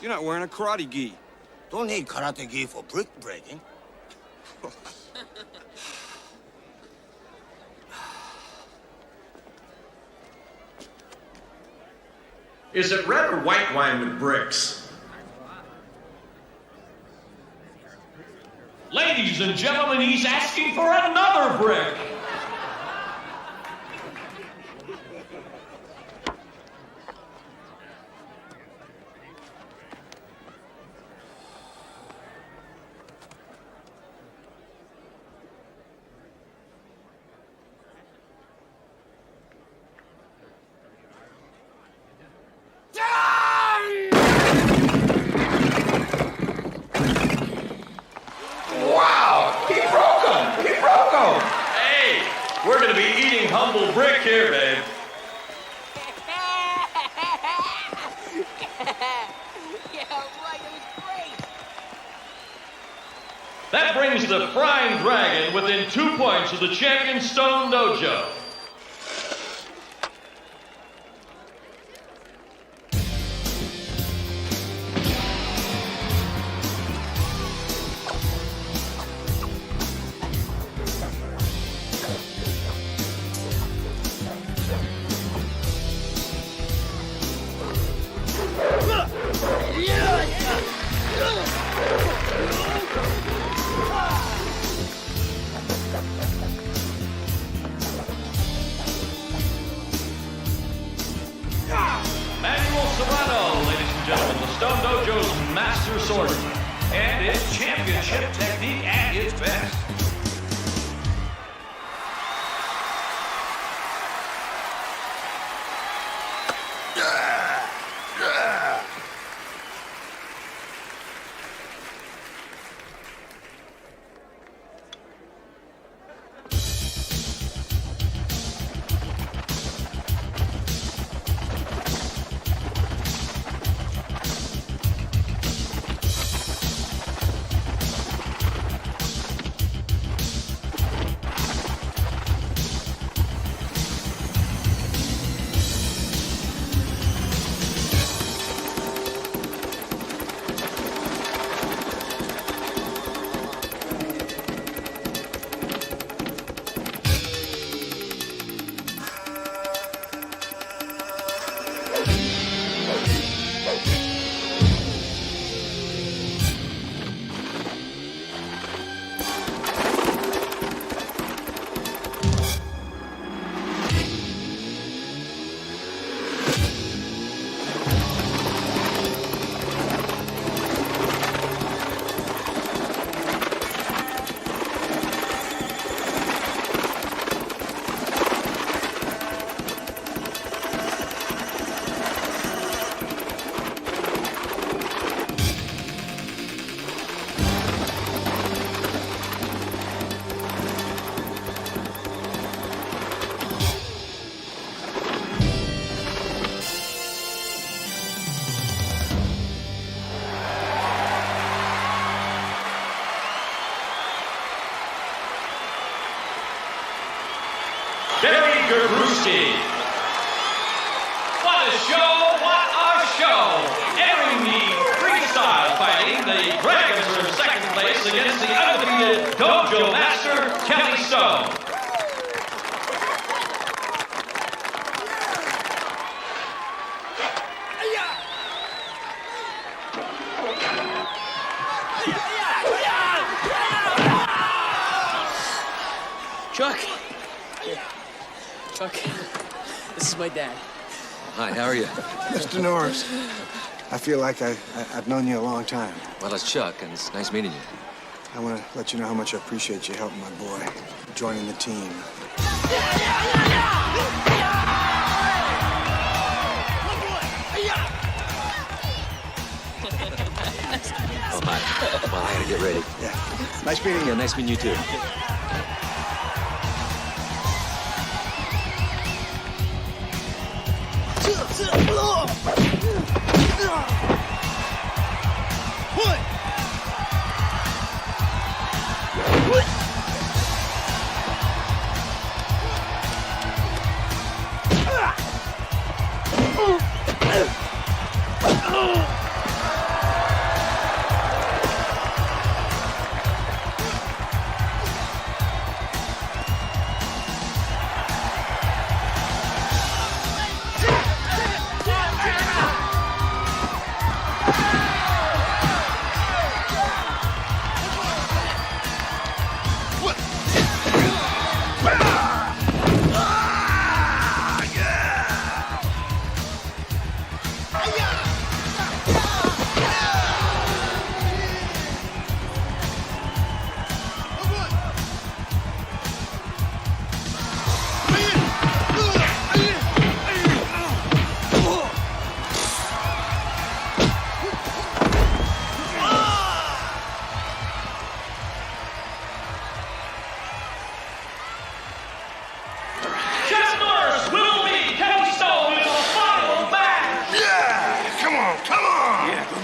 You're not wearing a karate gi. Don't need karate gi for brick breaking. Is it red or white wine with bricks? Ladies and gentlemen, he's asking for another brick. We're gonna be eating humble brick here, babe. Yeah, right, it was great. That brings the Frying Dragon within 2 points of the champion Stone Dojo. Manuel Serrano, ladies and gentlemen, the Stone Dojo's master swordsman, and its championship technique at its best. Terry Gabruski. What a show, what a show. Entering the freestyle fighting, the Dragons are in second place against the undefeated Dojo Master, Kelly Stone. Chuck. Chuck, this is my dad. Hi, how are you? Mr. Norris, I feel like I've known you a long time. Well, it's Chuck, and it's nice meeting you. I want to let you know how much I appreciate you helping my boy, joining the team. Oh, hi. Well, I gotta get ready. Yeah. Nice meeting you. Yeah, nice meeting you, too.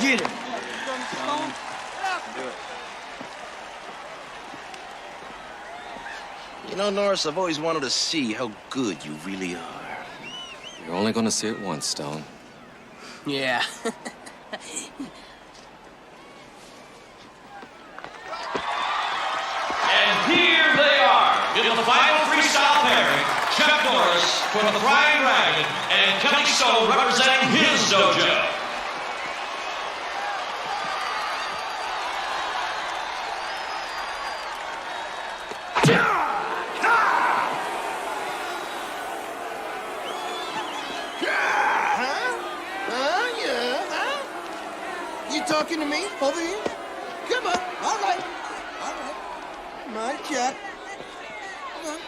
Get him. You know, Norris, I've always wanted to see how good you really are. You're only gonna see it once, Stone. Yeah. And here they are in the final freestyle pairing. Chuck Norris for the Flying Dragon and Kelly Stone representing his dojo. You talking to me over here? Come on. All right. Come on, Chuck. Come on.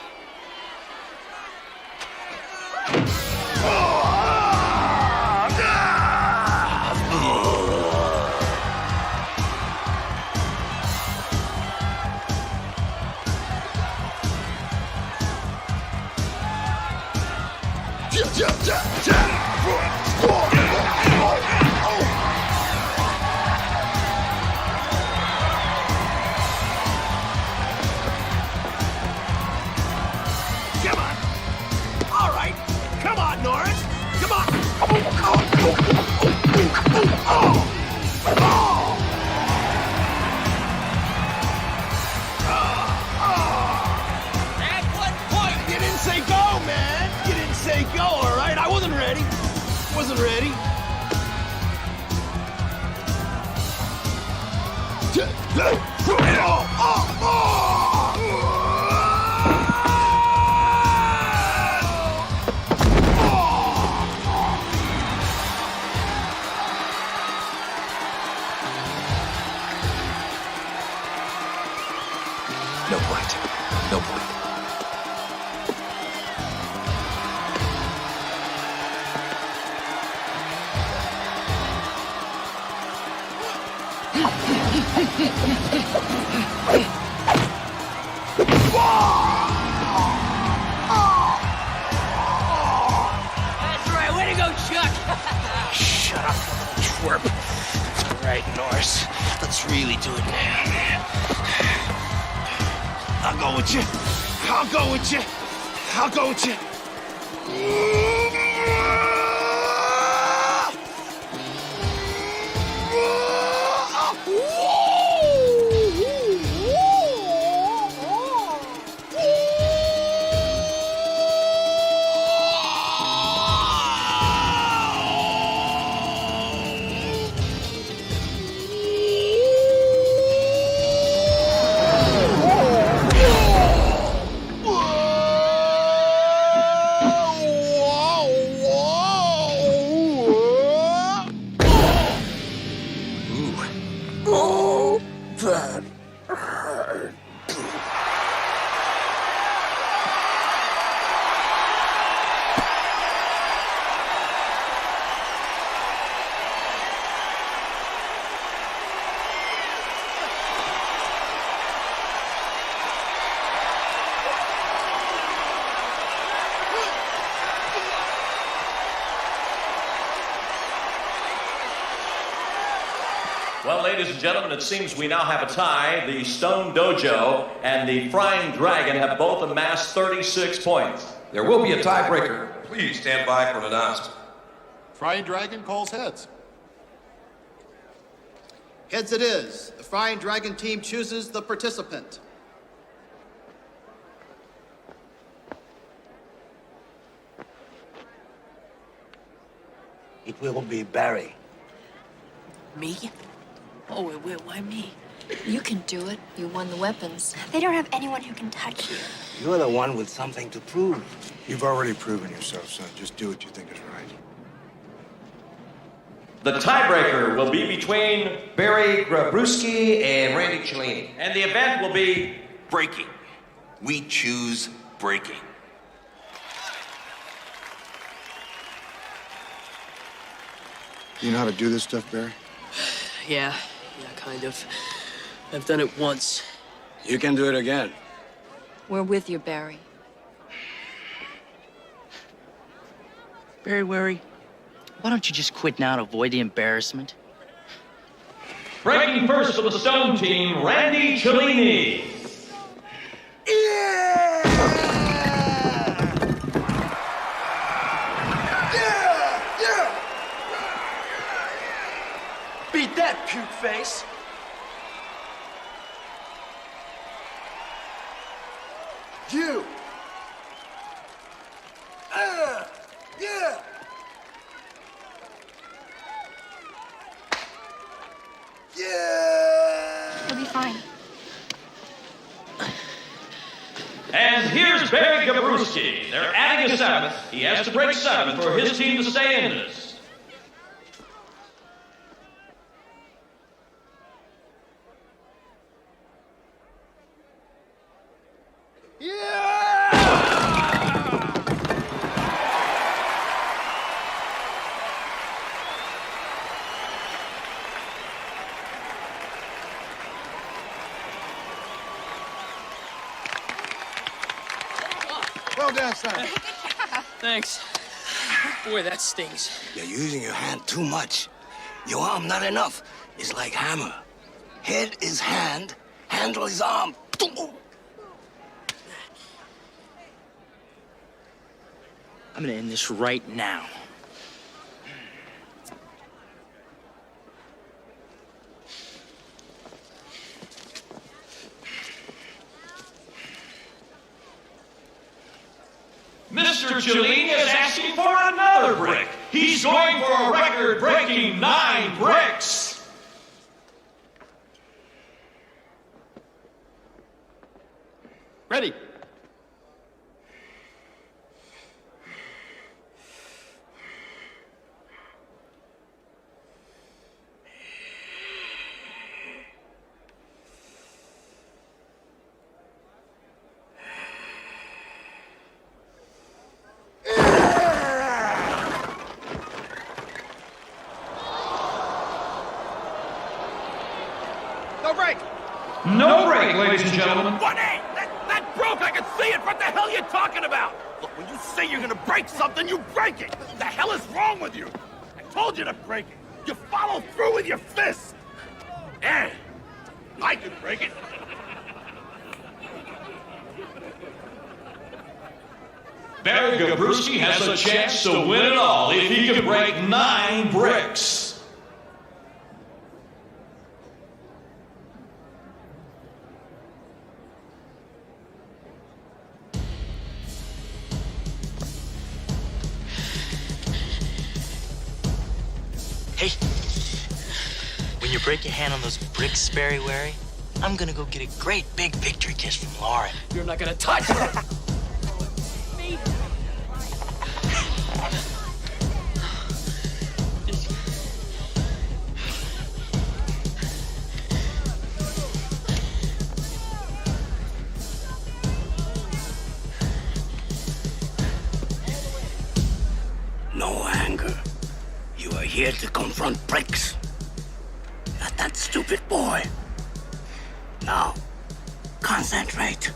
Come on. All right. Come on, Norris. Come on. At what point? You didn't say go, man. You didn't say go, all right? I wasn't ready. Wasn't ready. No point. No point. That's right. Way to go, Chuck. Shut up, you little twerp. All right, Norris. Let's really do it now, man. I'll go with you. I'll go with you. I'll go with you. Well, ladies and gentlemen, it seems we now have a tie. The Stone Dojo and the Flying Dragon have both amassed 36 points. There will be a tiebreaker. Please stand by for an announcement. Frying Dragon calls heads. Heads it is. The Frying Dragon team chooses the participant. It will be Barry. Me? Oh, why me? You can do it. You won the weapons. They don't have anyone who can touch you. You're the one with something to prove. You've already proven yourself, son. Just do what you think is right. The tiebreaker will be between Barry Grabruski and Randy Cellini. and the event will be Breaking. We choose breaking. You know how to do this stuff, Barry? Yeah, kind of. I've done it once. You can do it again. We're with you, Barry. Barry Wary, why don't you just quit now and avoid the embarrassment? Breaking first for the Stone team, Randy Cellini. Beat that, puke face. You. Yeah. Yeah. He'll be fine. And here's Barry Gabruski. They're adding a seventh. He has to break 7 for his team to stay in this. Well done, son. Thanks. Boy, that stings. You're using your hand too much. Your arm not enough. It's like hammer. Head is hand, handle is arm. I'm gonna end this right now. Mr. Cellini is asking for another brick. He's going for a record-breaking 9 bricks. Ready. No break. No break, ladies and gentlemen. 1-8! That broke! I can see it! What the hell are you talking about? Look, when you say you're gonna break something, you break it! What the hell is wrong with you? I told you to break it! You follow through with your fist! Eh, I can break it. Barry Gabruski has a chance to win it all if he can break 9 bricks. Hey, when you break your hand on those bricks, Barry Wary, I'm gonna go get a great big victory kiss from Lauren. You're not gonna touch her. No anger. You are here to confront bricks. Not that stupid boy. Now, concentrate.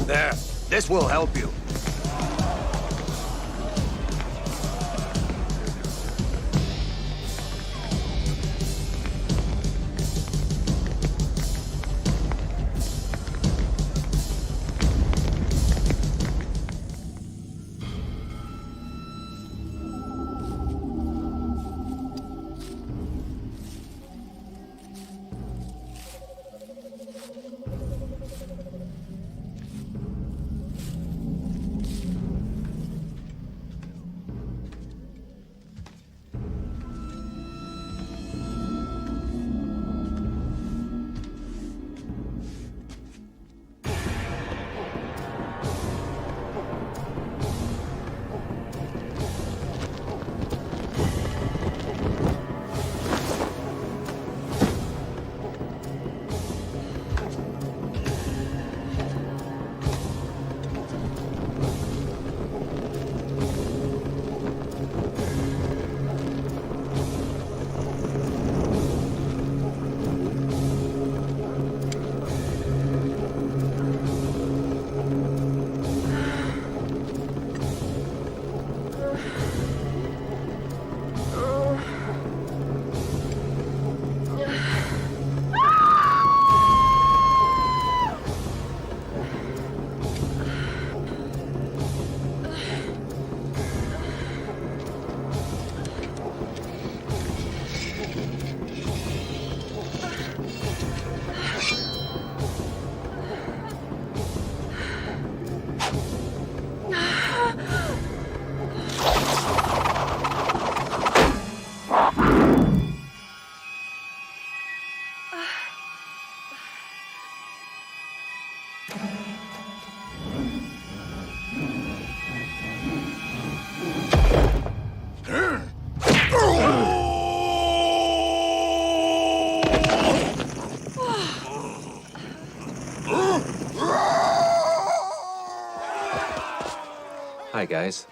There. This will help you. right, guys.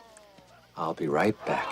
I'll be right back.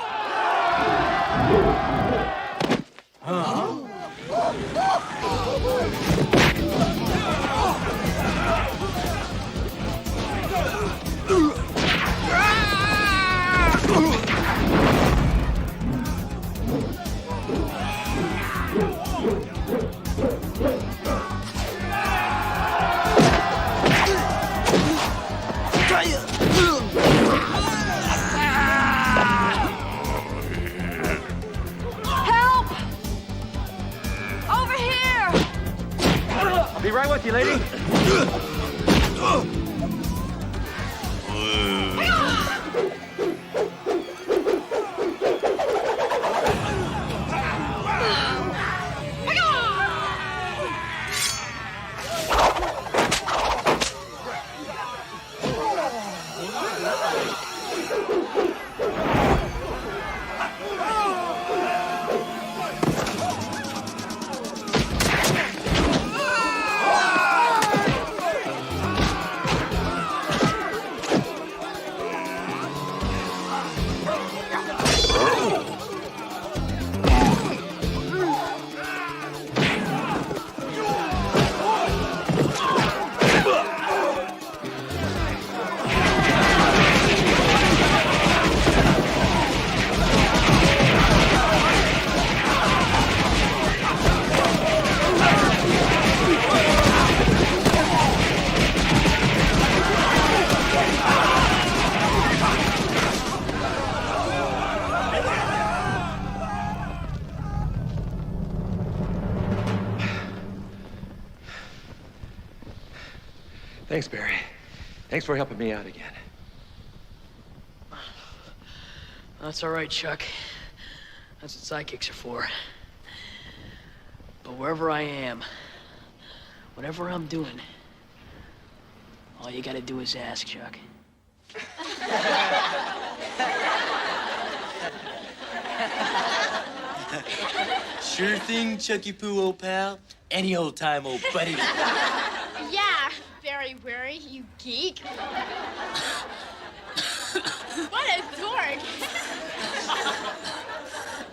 Help! Over here! I'll be right with you, lady. Thanks, Barry. Thanks for helping me out again. That's all right, Chuck. That's what sidekicks are for. But wherever I am, whatever I'm doing, all you gotta do is ask, Chuck. Sure thing, Chucky Poo, old pal. Any old time, old buddy. Yeah, very wary, you geek. What a dork.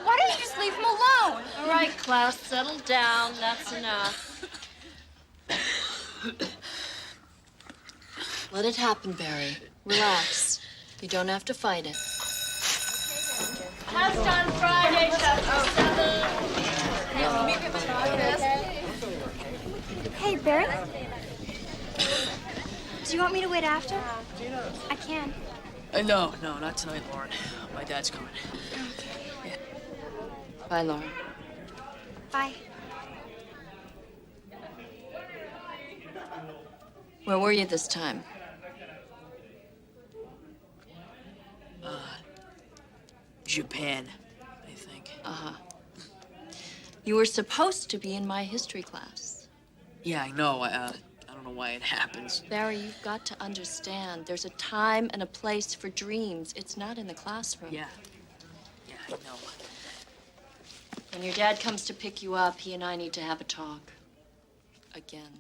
Why don't you just leave him alone? All right, Klaus, settle down. That's enough. Let it happen, Barry. Relax. You don't have to fight it. House on Friday, Chapter 7. Hey, Barry. Do you want me to wait after? I can. No, not tonight, Lauren. My dad's coming. Okay. Bye, Lauren. Bye. Where were you this time? Japan, I think. Uh-huh. You were supposed to be in my history class. Yeah, I know. I don't know why it happens. Barry, you've got to understand. There's a time and a place for dreams. It's not in the classroom. Yeah, I know. When your dad comes to pick you up, he and I need to have a talk. Again.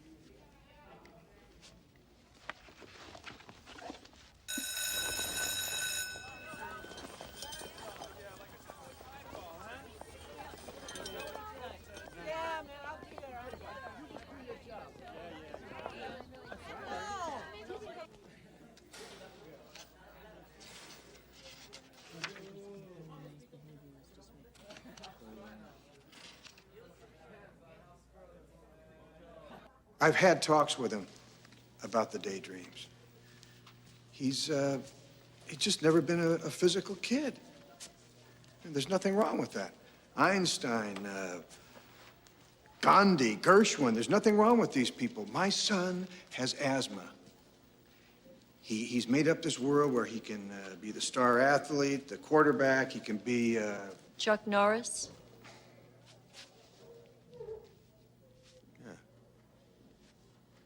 I've had talks with him about the daydreams. He's just never been a physical kid. And there's nothing wrong with that. Einstein, Gandhi, Gershwin, there's nothing wrong with these people. My son has asthma. He's made up this world where he can be the star athlete, the quarterback, he can be... Chuck Norris?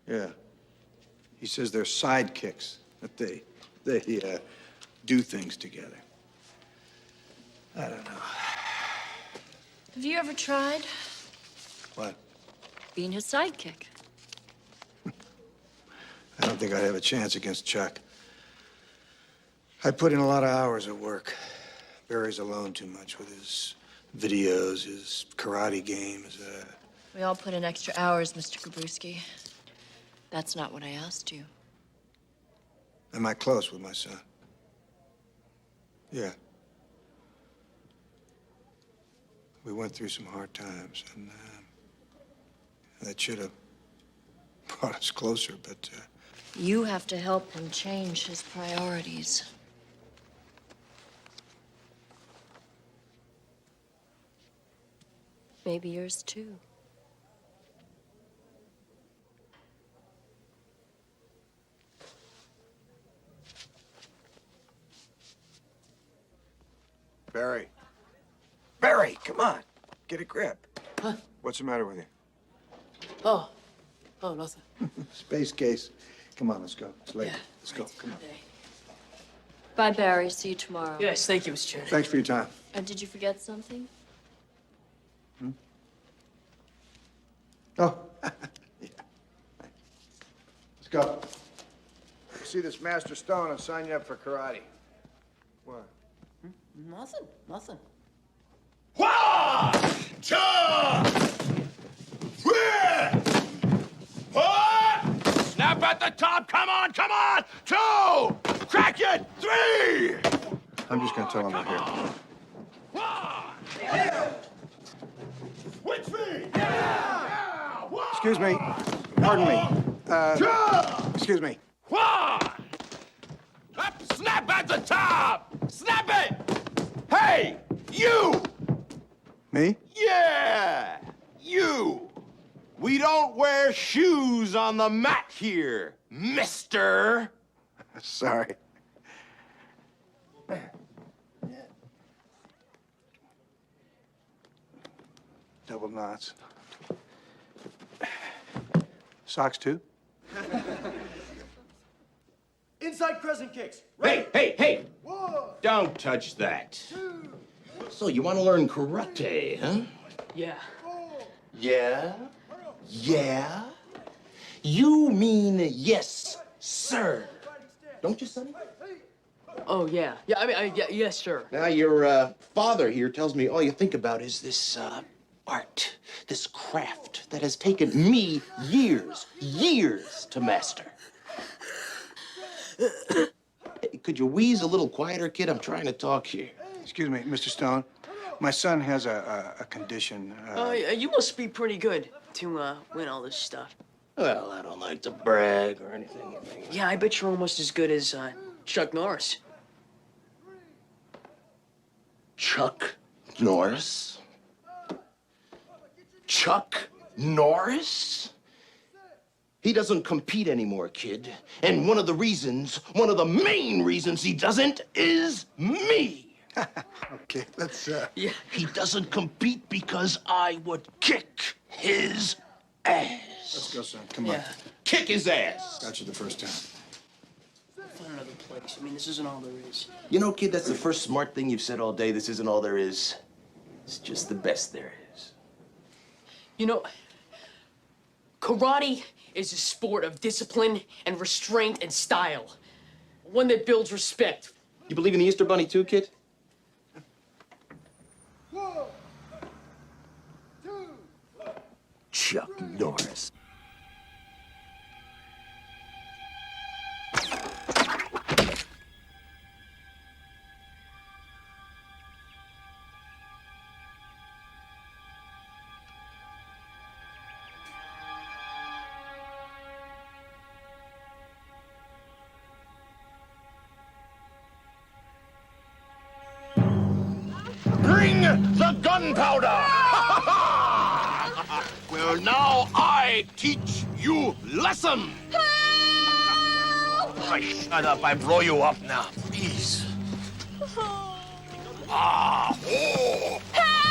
Yeah. He says they're sidekicks, that they do things together. I don't know. Have you ever tried What? being his sidekick? I don't think I'd have a chance against Chuck. I put in a lot of hours at work. Barry's alone too much with his videos, his karate games. We all put in extra hours, Mr. Gabrewski. That's not what I asked you. Am I close with my son? Yeah. We went through some hard times, and that should have brought us closer, but... You have to help him change his priorities. Maybe yours too. Barry. Barry, come on. Get a grip. Huh? What's the matter with you? Oh, nothing. Space case. Come on, let's go. It's late. Yeah, Let's go. Come on. Bye, Barry. See you tomorrow. Yes, thank you, Mr. Chairman. Thanks for your time. Did you forget something? Oh, yeah. Let's go. See this Master Stone and sign you up for karate. What? Nothing. One, two, three. One. Snap at the top. Come on. Two. Crack it. Three. I'm just gonna tell him I'm here. One. Switch me. Yeah. One. Excuse me. Pardon me. Two. Excuse me. One. Up, snap at the top. Snap it. Hey, you. Me? Yeah, you. We don't wear shoes on the mat here, mister. Sorry. Double knots. Socks too? Inside crescent kicks. Hey. Don't touch that. So you want to learn karate, huh? Yeah. Yeah? You mean yes, sir. Don't you, Sonny? Oh, yeah. Yeah, yes, sir. Now, your father here tells me all you think about is this art, this craft that has taken me years to master. Hey, could you wheeze a little quieter, kid? I'm trying to talk here. Excuse me, Mr. Stone. My son has a condition. You must be pretty good to win all this stuff. Well, I don't like to brag or anything. Yeah, I bet you're almost as good as Chuck Norris. Chuck Norris? Chuck Norris? He doesn't compete anymore, kid. And one of the main reasons he doesn't is me. Okay, let's, Yeah. He doesn't compete because I would kick his ass. Let's go, son. Come on. Yeah. Kick his ass. Got you the first time. Find another place. I mean, this isn't all there is. You know, kid, that's the first smart thing you've said all day. This isn't all there is. It's just the best there is. You know, karate is a sport of discipline and restraint and style. One that builds respect. You believe in the Easter Bunny too, kid? Chuck Norris. Bring the gunpowder! Well, now I teach you lesson. Help! Oh, shut up. I blow you up now. Please. Ah, oh. Help!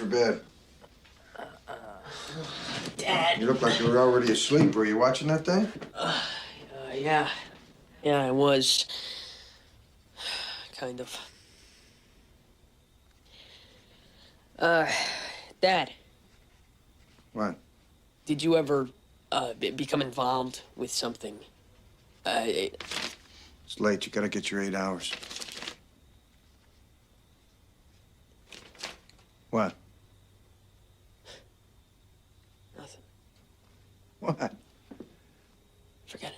bed? Dad. You look like you were already asleep. Were you watching that thing? Yeah. Yeah, I was. Kind of. Dad, What? did you ever, become involved with something? It's late. You gotta get your 8 hours. What? Nothing. What? Forget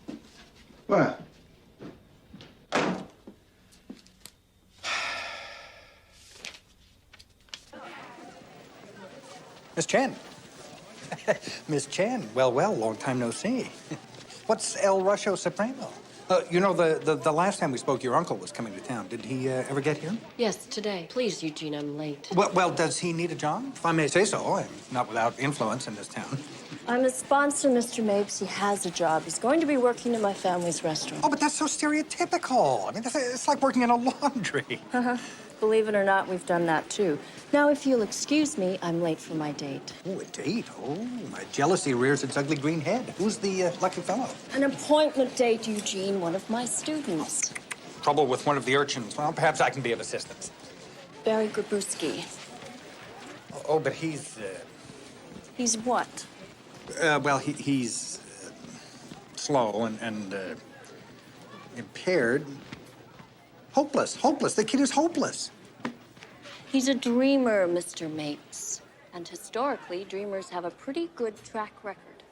it. What? Miss Chen. Miss Chen. Well, long time no see. What's El Rusho Supremo? You know, the last time we spoke, your uncle was coming to town. Did he ever get here? Yes, today. Please, Eugene, I'm late. Well, does he need a job? If I may say so, I'm not without influence in this town. I'm his sponsor, Mr. Mapes. He has a job. He's going to be working in my family's restaurant. Oh, but that's so stereotypical. I mean, it's like working in a laundry. Believe it or not, we've done that too. Now, if you'll excuse me, I'm late for my date. Oh, a date? Oh, my jealousy rears its ugly green head. Who's the lucky fellow? An appointment date, Eugene, one of my students. Trouble with one of the urchins. Well, perhaps I can be of assistance. Barry Grabowski. Oh, but he's, He's what? well, he's slow and impaired. Hopeless. The kid is hopeless. He's a dreamer, Mr. Mapes. And historically, dreamers have a pretty good track record.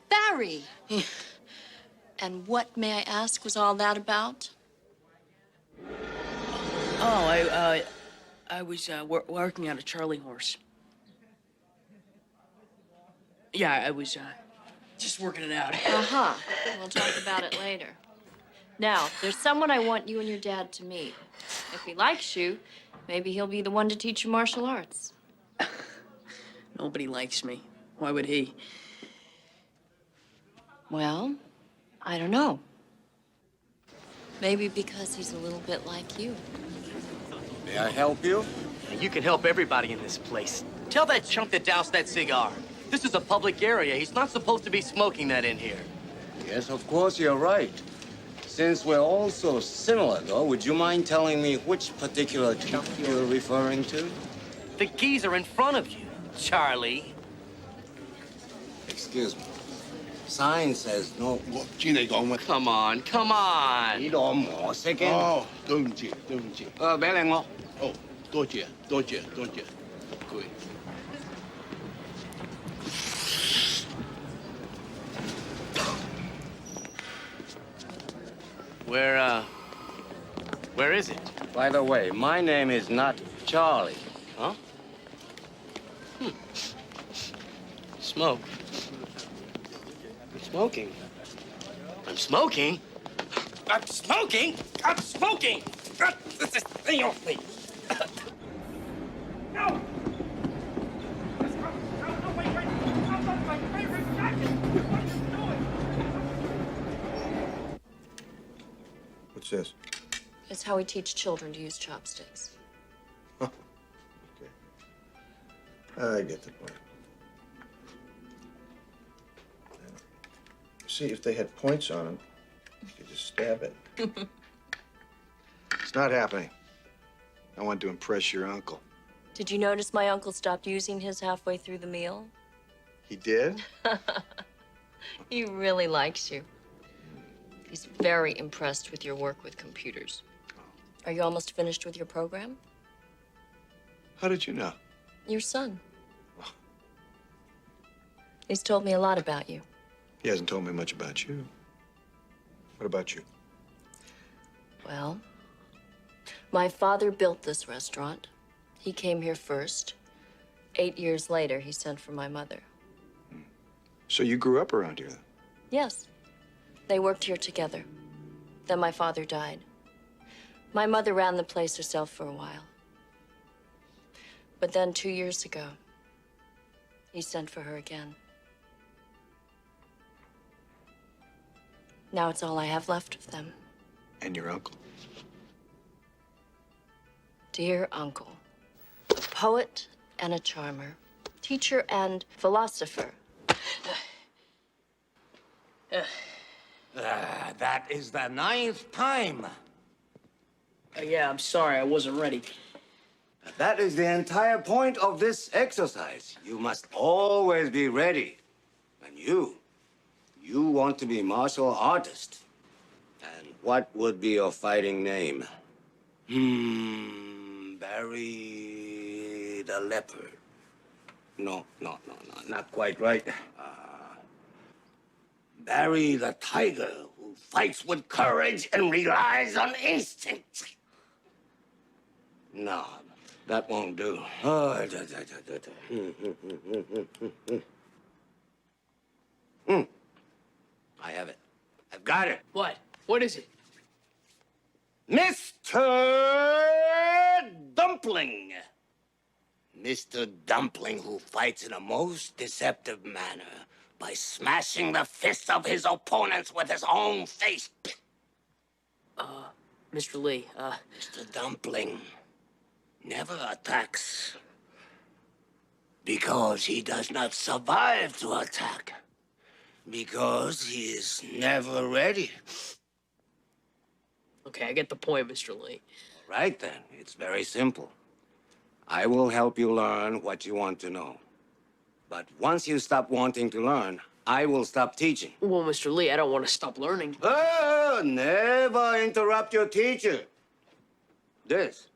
Barry! And what, may I ask, was all that about? Oh, I was, working on a Charlie horse. Yeah, I was, just working it out. Uh-huh. We'll talk about it later. Now, there's someone I want you and your dad to meet. If he likes you, maybe he'll be the one to teach you martial arts. Nobody likes me. Why would he? Well, I don't know. Maybe because he's a little bit like you. May I help you? You can help everybody in this place. Tell that chump to douse that cigar. This is a public area. He's not supposed to be smoking that in here. Yes, of course, you're right. Since we're all so similar, though, would you mind telling me which particular chump you're referring to? The keys are in front of you, Charlie. Excuse me. Sign says no. Come on, come on. 呢度磨色嘅。哦，對唔住，對唔住。俾靚我。哦，多謝，多謝，多謝。Good. Where is it? By the way, my name is not Charlie. Huh? Smoke. I'm smoking. I'm smoking? I'm smoking? I'm smoking! This is thing off me. No! What's this? It's how we teach children to use chopsticks. I get the point. see if they had points on them. You could just stab it. It's not happening. I want to impress your uncle. Did you notice my uncle stopped using his halfway through the meal? He did? He really likes you. He's very impressed with your work with computers. Are you almost finished with your program? How did you know? Your son. He's told me a lot about you. He hasn't told me much about you. What about you? Well, my father built this restaurant. He came here first. 8 years later, he sent for my mother. So you grew up around here, then? Yes. They worked here together. Then my father died. My mother ran the place herself for a while. But then 2 years ago, he sent for her again. Now it's all I have left of them. And your uncle? Dear uncle, a poet and a charmer, teacher and philosopher. That is the 9th time. Yeah, I'm sorry, I wasn't ready. That is the entire point of this exercise. You must always be ready. And you want to be martial artist. And what would be your fighting name? Barry the Leopard. No, not quite right. Barry the Tiger, who fights with courage and relies on instinct. No, that won't do. I have it. I've got it. What? What is it? Mr. Dumpling. Mr. Dumpling, who fights in a most deceptive manner by smashing the fists of his opponents with his own face. Mr. Lee, Mr. Dumpling never attacks because he does not survive to attack. Because he is never ready. Okay, I get the point, Mr. Lee. Right then, it's very simple. I will help you learn what you want to know. But once you stop wanting to learn, I will stop teaching. Well, Mr. Lee, I don't want to stop learning. Oh, never interrupt your teacher. This,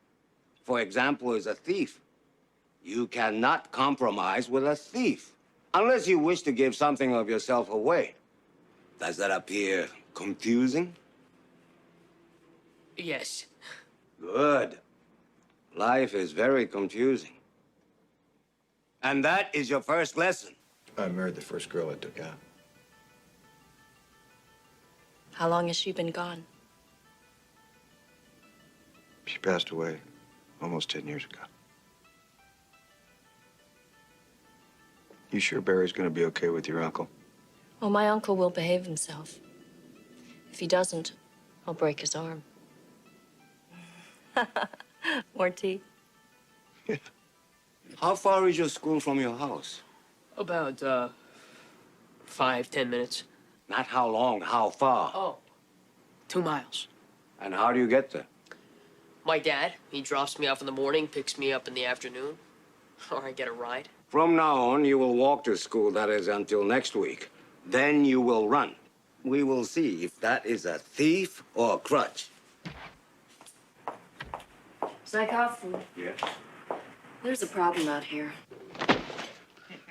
for example, is a thief. You cannot compromise with a thief unless you wish to give something of yourself away. Does that appear confusing? Yes. Good. Life is very confusing. And that is your first lesson. I married the first girl I took out. How long has she been gone? She passed away almost 10 years ago. You sure Barry's gonna be okay with your uncle? Well, my uncle will behave himself. If he doesn't, I'll break his arm. More tea? How far is your school from your house? About, 5-10 minutes. Not how long, how far? Oh, 2 miles. And how do you get there? My dad, he drops me off in the morning, picks me up in the afternoon. Or I get a ride. From now on, you will walk to school, that is, until next week. Then you will run. We will see if that is a thief or a crutch. Psychophagy. Yes. There's a problem out here.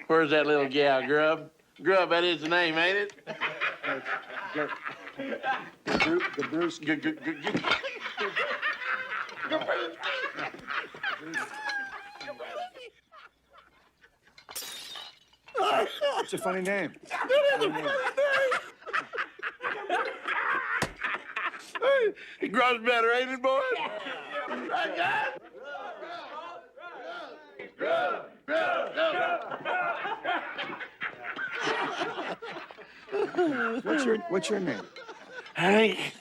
Where's that little gal, Grub? Grub, that is the name, ain't it? Bruce. It's a funny name. It grows better, ain't it, boy? What's your name? Hank.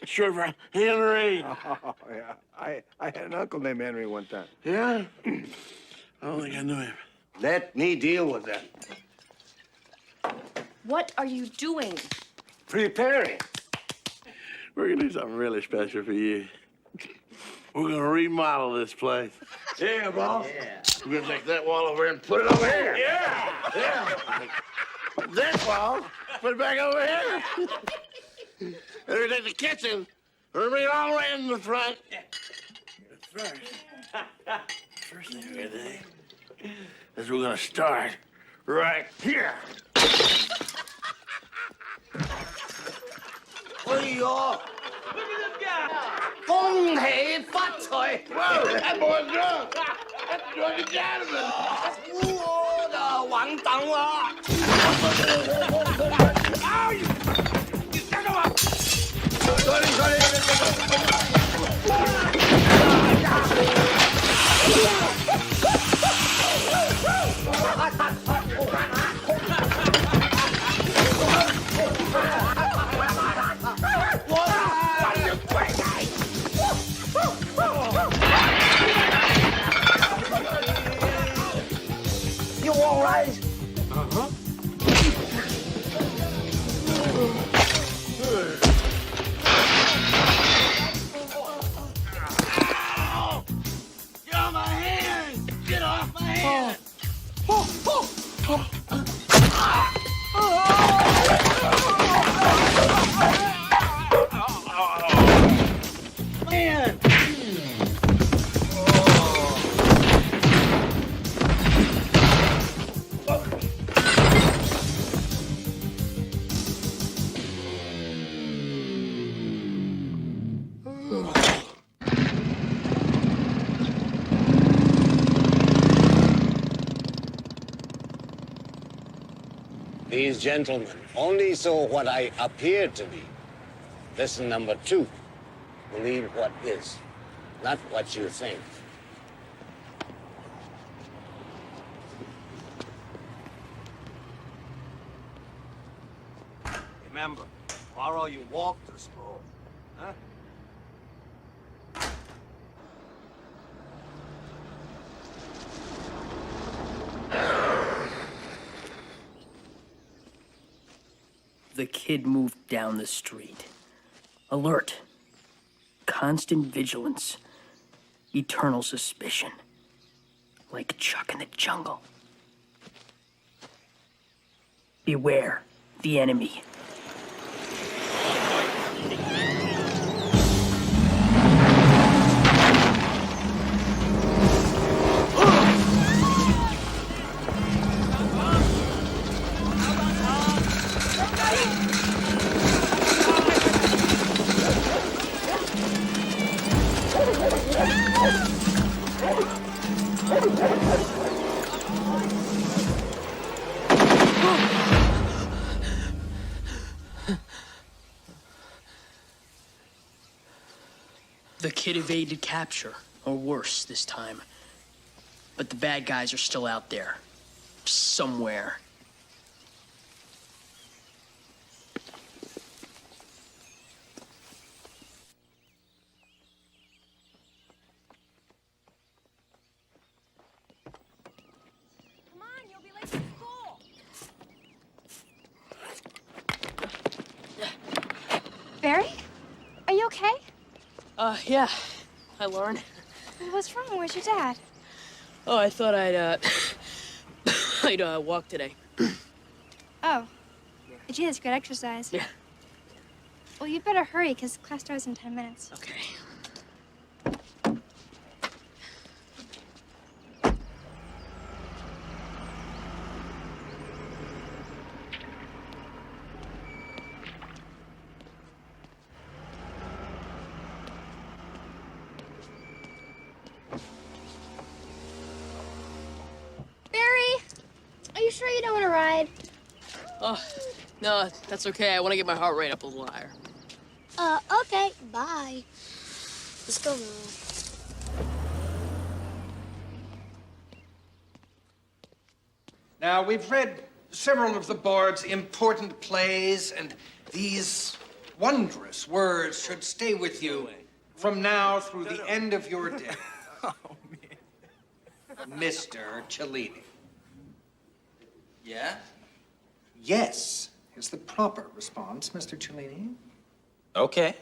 Short for Henry. Oh, yeah. I had an uncle named Henry one time. Yeah? I don't think I knew him. Let me deal with them. What are you doing? Preparing. We're gonna do something really special for you. We're gonna remodel this place. Yeah, boss. Yeah. We're gonna take that wall over and put it over here. Yeah. This wall, put it back over here. And we're gonna take the kitchen, and bring it all the way in the front. First thing we're gonna do is we're gonna start right here. Hey, yo. Look at this guy. 恭喜發財 Whoa, that boy's drunk. That's a drunken gentleman. 我的王等啊 You all right? Get off my hand! Get off my hand! Man! These gentlemen only saw what I appeared to be. Lesson number 2. Believe what is, not what you think. Remember, tomorrow you walk to school. Huh? The kid moved down the street. Alert. Constant vigilance. Eternal suspicion. Like Chuck in the jungle. Beware the enemy. The kid evaded capture, or worse this time. But the bad guys are still out there. Somewhere. Come on, you'll be late for school. Barry? Are you okay? Yeah. Hi, Lauren. What's wrong? Where's your dad? Oh, I thought I'd walk today. Oh. Gee, that's good exercise. Yeah. Well, you'd better hurry, because class starts in 10 minutes. Okay. Barry! Are you sure you don't want to ride? Oh, no, that's okay. I want to get my heart rate up a little higher. Okay. Bye. Let's go, Mom. Now, we've read several of the board's important plays, and these wondrous words should stay with you from now through the end of your day. Oh, man. Mr. Cellini. Yeah? Yes. is the proper response, Mr. Cellini. Okay.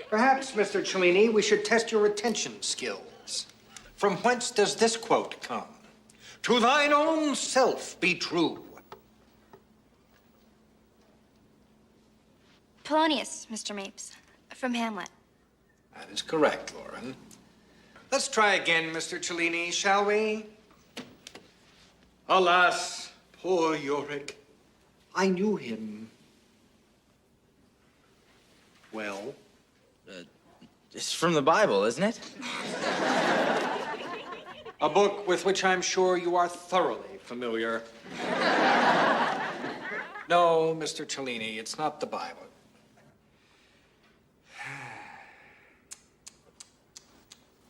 Perhaps, Mr. Cellini, we should test your retention skills. From whence does this quote come? To thine own self be true. Polonius, Mr. Mapes, from Hamlet. That is correct, Lauren. Let's try again, Mr. Cellini, shall we? Alas, poor Yorick. I knew him. Well? It's from the Bible, isn't it? A book with which I'm sure you are thoroughly familiar. No, Mr. Cellini, it's not the Bible.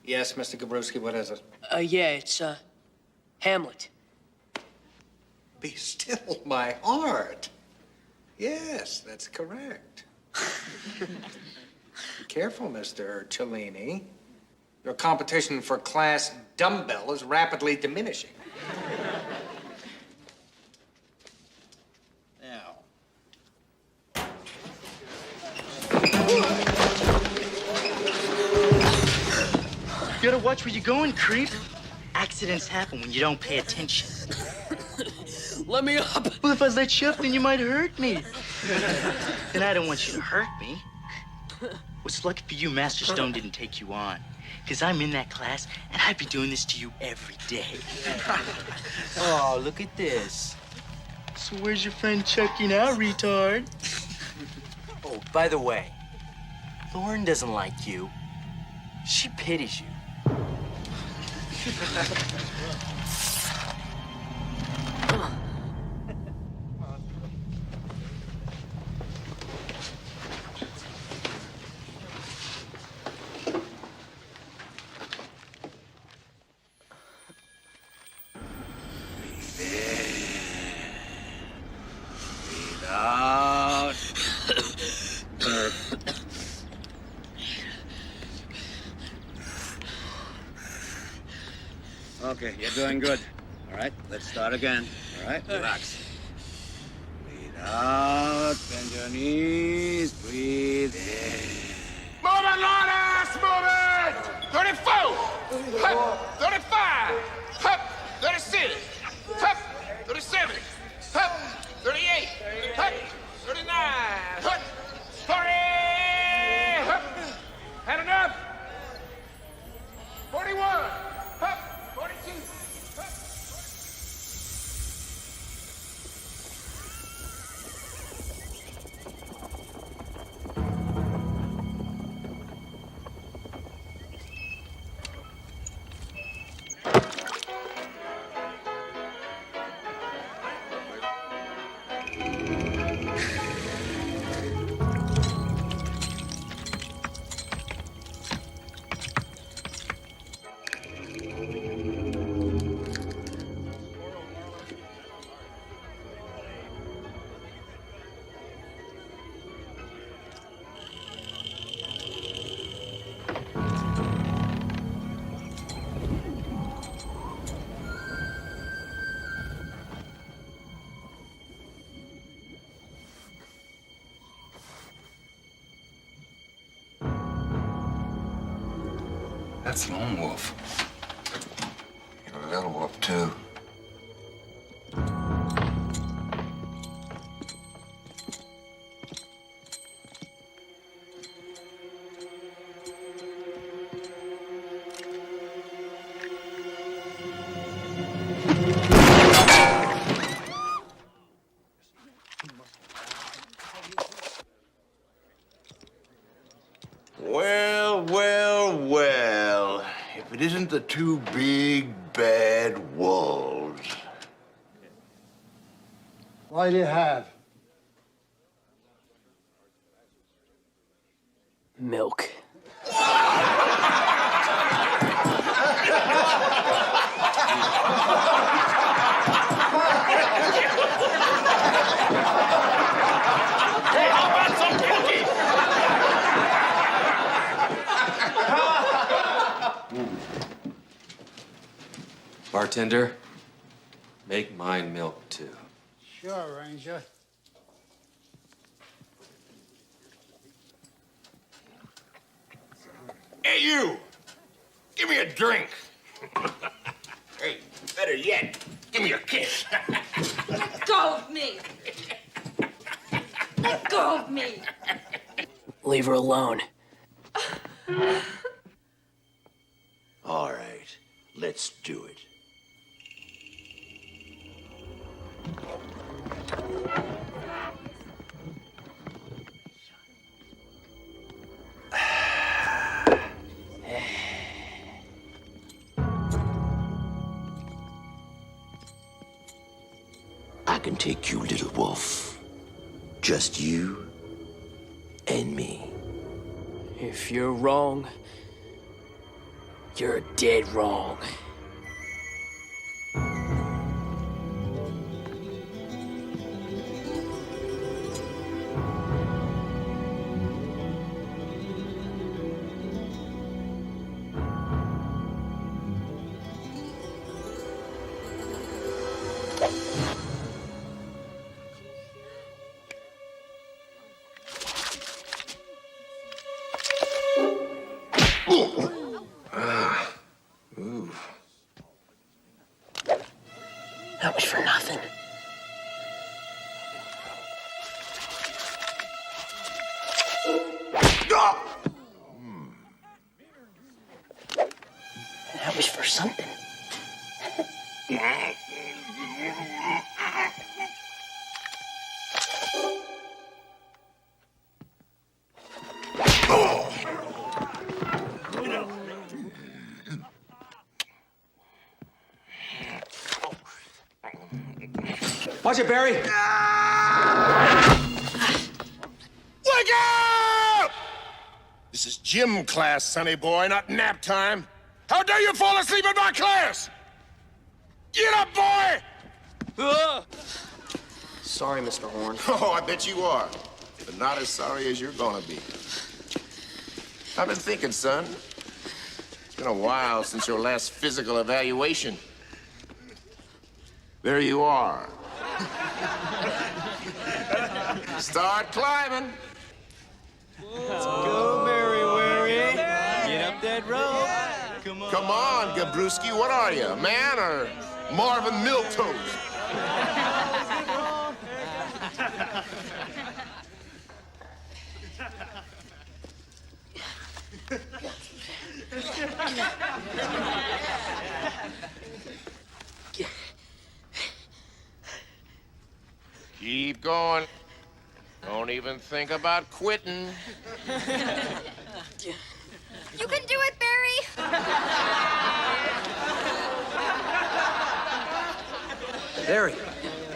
Yes, Mr. Gabrowski, what is it? Yeah, it's, Hamlet. Be still, my heart. Yes, that's correct. Be careful, Mr. Cellini. Your competition for class dumbbell is rapidly diminishing. Now. You gotta watch where you're going, creep. Accidents happen when you don't pay attention. Let me up. Well, if I let you up, then you might hurt me. And I don't want you to hurt me. What's lucky for you, Master Stone didn't take you on. Because I'm in that class, and I'd be doing this to you every day. Oh, look at this. So where's your friend Chucky now, retard? Oh, by the way, Lauren doesn't like you. She pities you. Okay, you're doing good. All right, let's start again. All right, relax. Breathe out, bend your knees, breathe in. Move it, Lotus! Move it! 34! Hup! 35! Hup! 36! Hup! 37! Hup! 38! Hup! 39! Hup! 40! Hup! Had enough? 41! Hup! 42! Hup! That's Lone Wolf. You're a little wolf, too. Well, well, well. If it isn't the two big, bad wolves. What do you have? Milk. Hey, how about some cookies? Bartender, make mine milk too. Sure, Ranger. Hey, you! Give me a drink. Hey, better yet, give me a kiss. Let go of me! Let go of me! Leave her alone. All right, let's do it. I can take you, little wolf. Just you and me. If you're wrong, you're dead wrong. That was for nothing. That was for something. Watch it, Barry. Wake up! This is gym class, sonny boy, not nap time. How dare you fall asleep in my class? Get up, boy! Sorry, Mr. Horn. Oh, I bet you are. But not as sorry as you're gonna be. I've been thinking, son. It's been a while since your last physical evaluation. There you are. Start climbing. Let's go, Mary Wary. Get up that rope. Come on, Gabrewski. What are you, a man or Marvin Miltoast? Keep going. Don't even think about quitting. You can do it, Barry! Barry.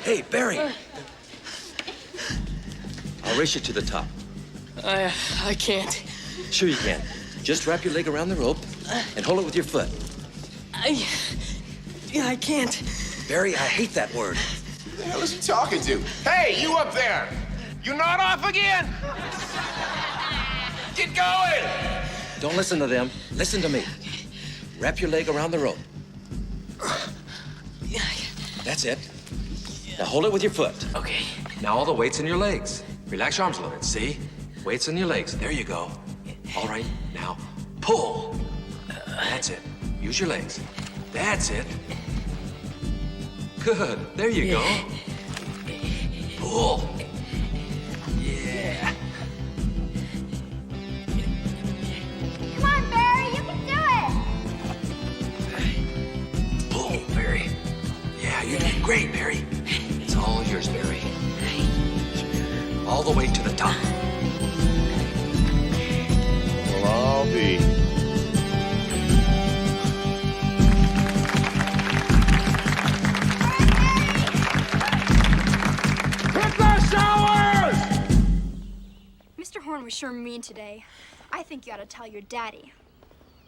Hey, Barry. I'll race you to the top. I can't. Sure you can. Just wrap your leg around the rope and hold it with your foot. I can't. Barry, I hate that word. Who the hell is he talking to? Hey, you up there! You not off again? Get going! Don't listen to them. Listen to me. Wrap your leg around the rope. That's it. Now hold it with your foot. Okay. Now all the weight's in your legs. Relax your arms a little bit. See? Weight's in your legs. There you go. All right. Now pull. That's it. Use your legs. That's it. Good. There you go. Pull. Yeah. Come on, Barry, you can do it! Pull, Barry. Yeah, you're doing great, Barry. It's all yours, Barry. All the way to the top. We'll all be. Mr. Horn was sure mean today. I think you ought to tell your daddy.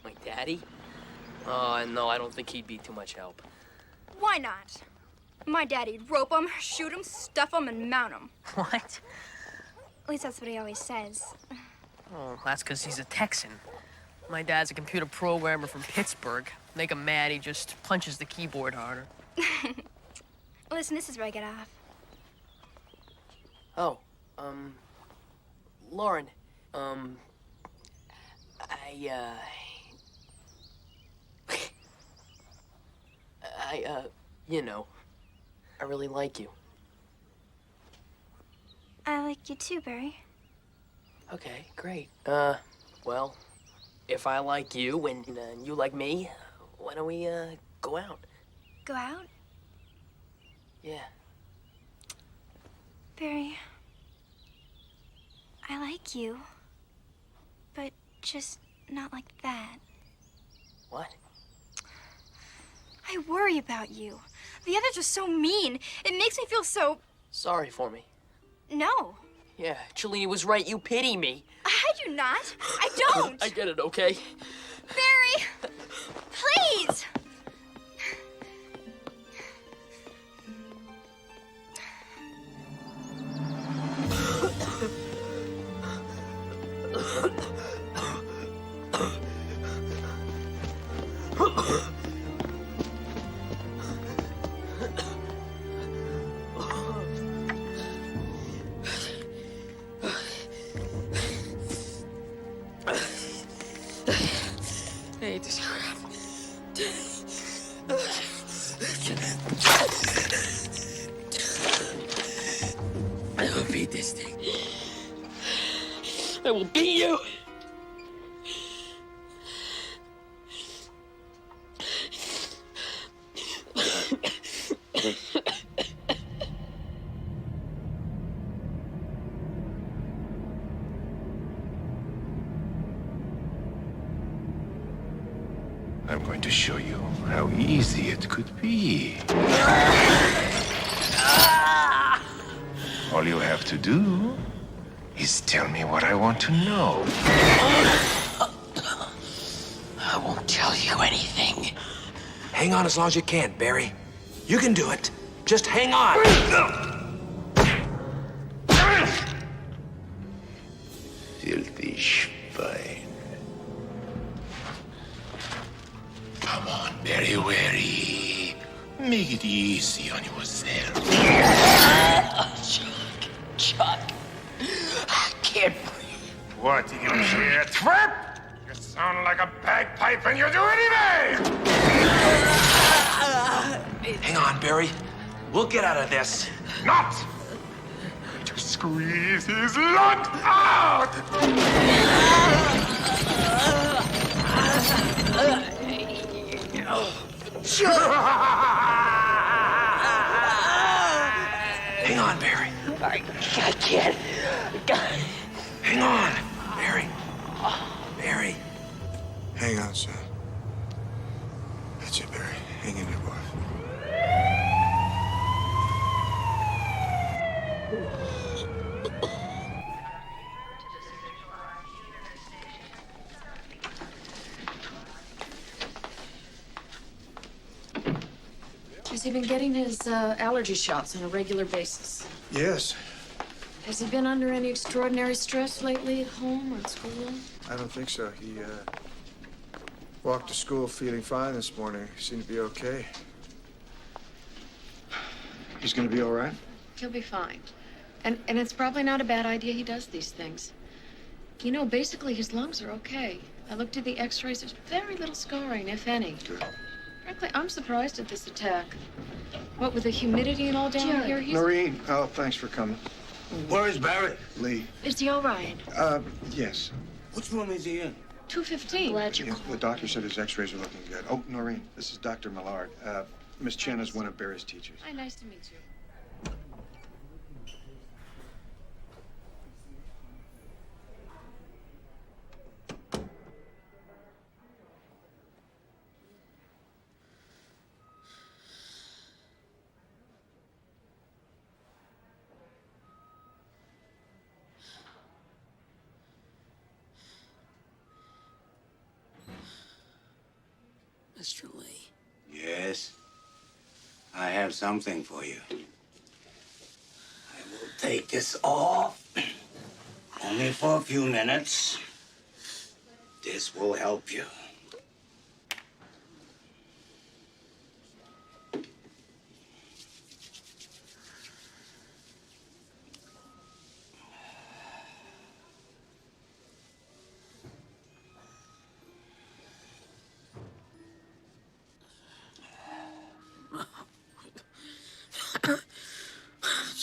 My daddy? Oh, no, I don't think he'd be too much help. Why not? My daddy'd rope him, shoot him, stuff him, and mount him. What? At least that's what he always says. Oh, that's because he's a Texan. My dad's a computer programmer from Pittsburgh. Make him mad, he just punches the keyboard harder. Listen, this is where I get off. Oh, Lauren, you know, I really like you. I like you too, Barry. Okay, great. Well, if I like you and you like me, why don't we, go out? Go out? Yeah. Barry, I like you, but just not like that. What? I worry about you. The others are so mean. It makes me feel so... Sorry for me. No. Yeah, Chalene was right. You pity me. I do not. I don't. I get it, okay? Barry, please. I hate this crap. I will beat this thing. I will beat you. I'm going to show you how easy it could be. All you have to do is tell me what I want to know. I won't tell you anything. Hang on as long as you can, Barry. You can do it. Just hang on. Filthy Schwein. Come on, Barry Wary. Make it easy on yourself. Chuck. I can't breathe. What do you hear, trap? You sound like a bagpipe and you do anything! Hang on, Barry. We'll get out of this. Not! To squeeze his lung out! Hang on, Barry. I can't. Hang on, Barry. Barry. Hang on, son. That's it, Barry. Hang in there, boy. Has he been getting his allergy shots on a regular basis? Yes. Has he been under any extraordinary stress lately at home or at school? I don't think so. He walked to school feeling fine this morning. Seemed to be okay. He's gonna be all right? He'll be fine. And it's probably not a bad idea he does these things. You know, basically his lungs are okay. I looked at the x-rays. There's very little scarring, if any. Good. Frankly, I'm surprised at this attack. What, with the humidity and all down here, he's... Noreen, oh, thanks for coming. Where is Barry? Lee. Is he all right? Yes. Which room is he in? 215. Glad you Yeah, the doctor said his x-rays are looking good. Oh, Noreen, this is Dr. Millard. Miss Chen is one of Barry's teachers. Hi, nice to meet you. Mr. Lee. Yes. I have something for you. I will take this off. Only for a few minutes. This will help you.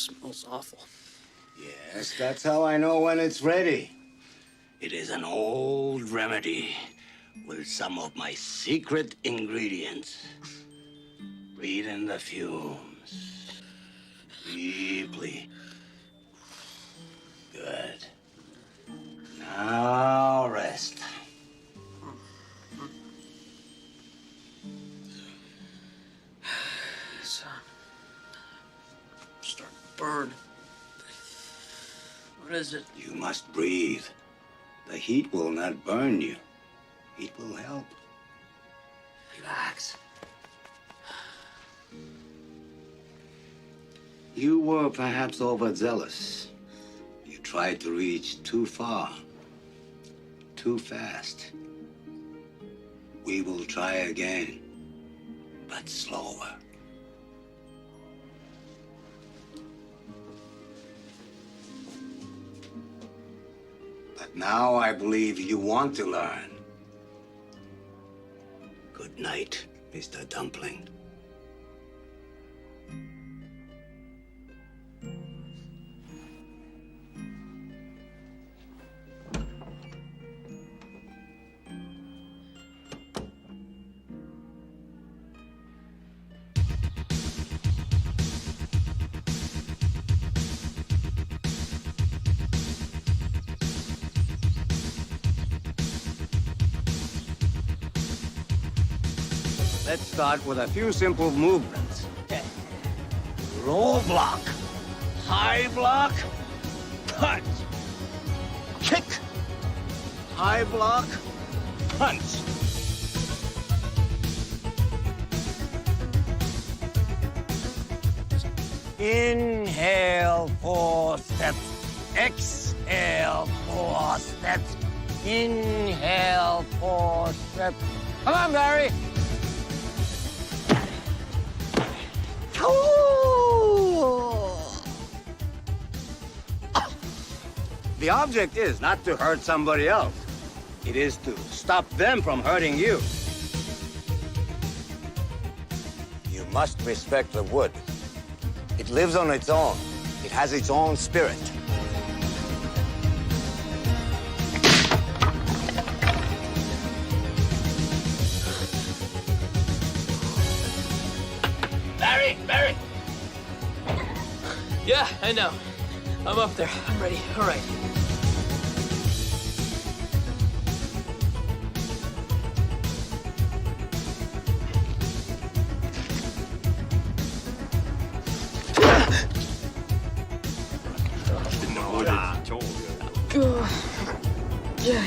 smells awful. Yes, that's how I know when it's ready. It is an old remedy with some of my secret ingredients. Breathe in the fumes. Deeply. Good. Now rest. Start to burn. What is it? You must breathe. The heat will not burn you. It will help. Relax. You were perhaps overzealous. You tried to reach too far, too fast. We will try again, but slower. But now I believe you want to learn. Good night, Mr. Dumpling. Let's start with a few simple movements. Okay. Low block, high block, punch. Kick, high block, punch. Inhale 4 steps. Exhale 4 steps. Inhale 4 steps. Come on, Barry. The object is not to hurt somebody else. It is to stop them from hurting you. You must respect the wood. It lives on its own. It has its own spirit. Barry! Yeah, I know. I'm up there. I'm ready. All right. Yeah.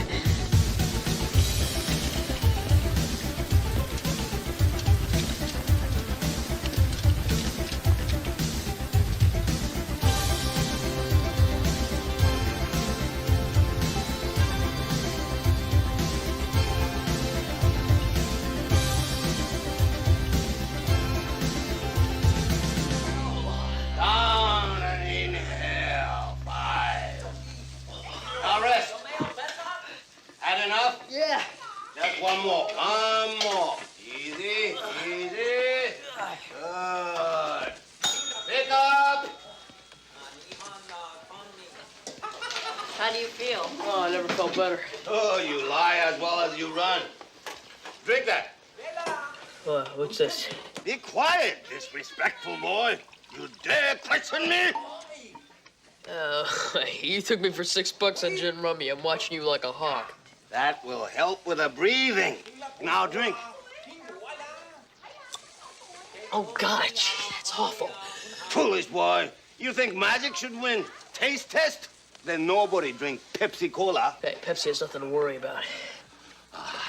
Down and inhale. 5. Now rest. Had enough? Yeah. Just one more. One more. Easy, easy. Good. Pick up. How do you feel? Oh, I never felt better. Oh, you lie as well as you run. Drink that. What's this? Be quiet, disrespectful boy. You dare question me? You took me for $6 on gin rummy. I'm watching you like a hawk. That will help with the breathing. Now drink. Oh, God, gee, that's awful. Foolish boy. You think magic should win taste test? Then nobody drink Pepsi-Cola. Hey, Pepsi has nothing to worry about.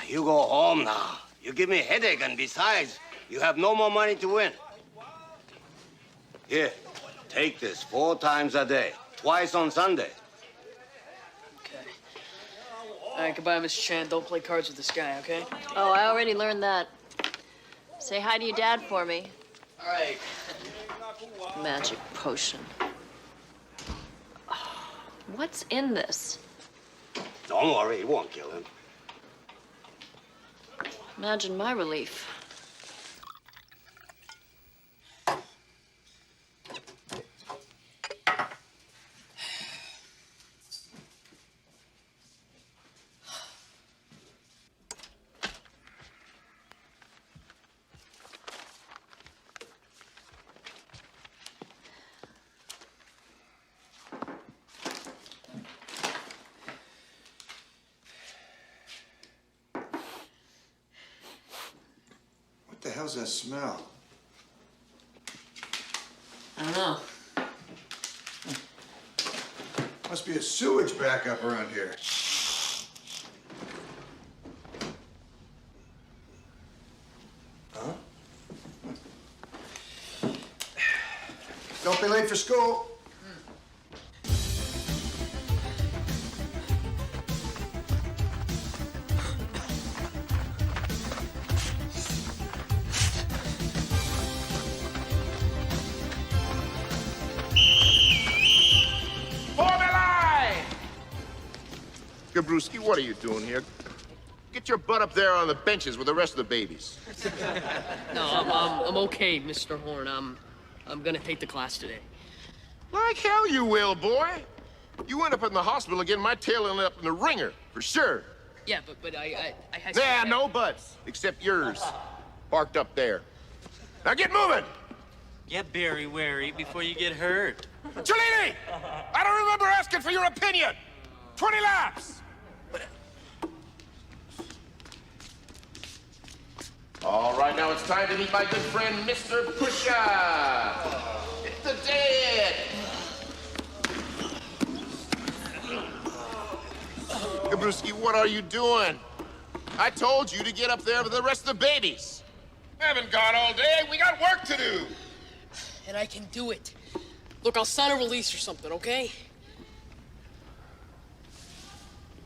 You go home now. You give me a headache, and besides, you have no more money to win. Here, take this 4 times a day, twice on Sunday. Okay. All right, goodbye, Miss Chan. Don't play cards with this guy, okay? Oh, I already learned that. Say hi to your dad for me. All right. Magic potion. Oh, what's in this? Don't worry, it won't kill him. Imagine my relief. hell's that smell? I don't know. Must be a sewage backup around here. Huh? Don't be late for school. Gabruski, what are you doing here? Get your butt up there on the benches with the rest of the babies. No, I'm okay, Mr. Horn. I'm gonna take the class today. Like hell you will, boy. You end up in the hospital again, my tail ended up in the ringer, for sure. Yeah, but I had. Yeah, no buts, except yours. Parked up there. Now get moving! Get very wary before you get hurt. Cellini! I don't remember asking for your opinion! 20 laps! All right, now it's time to meet my good friend, Mr. Pusha. It's the dead. Gabruski, what are you doing? I told you to get up there with the rest of the babies. We haven't gone all day. We got work to do. And I can do it. Look, I'll sign a release or something, okay?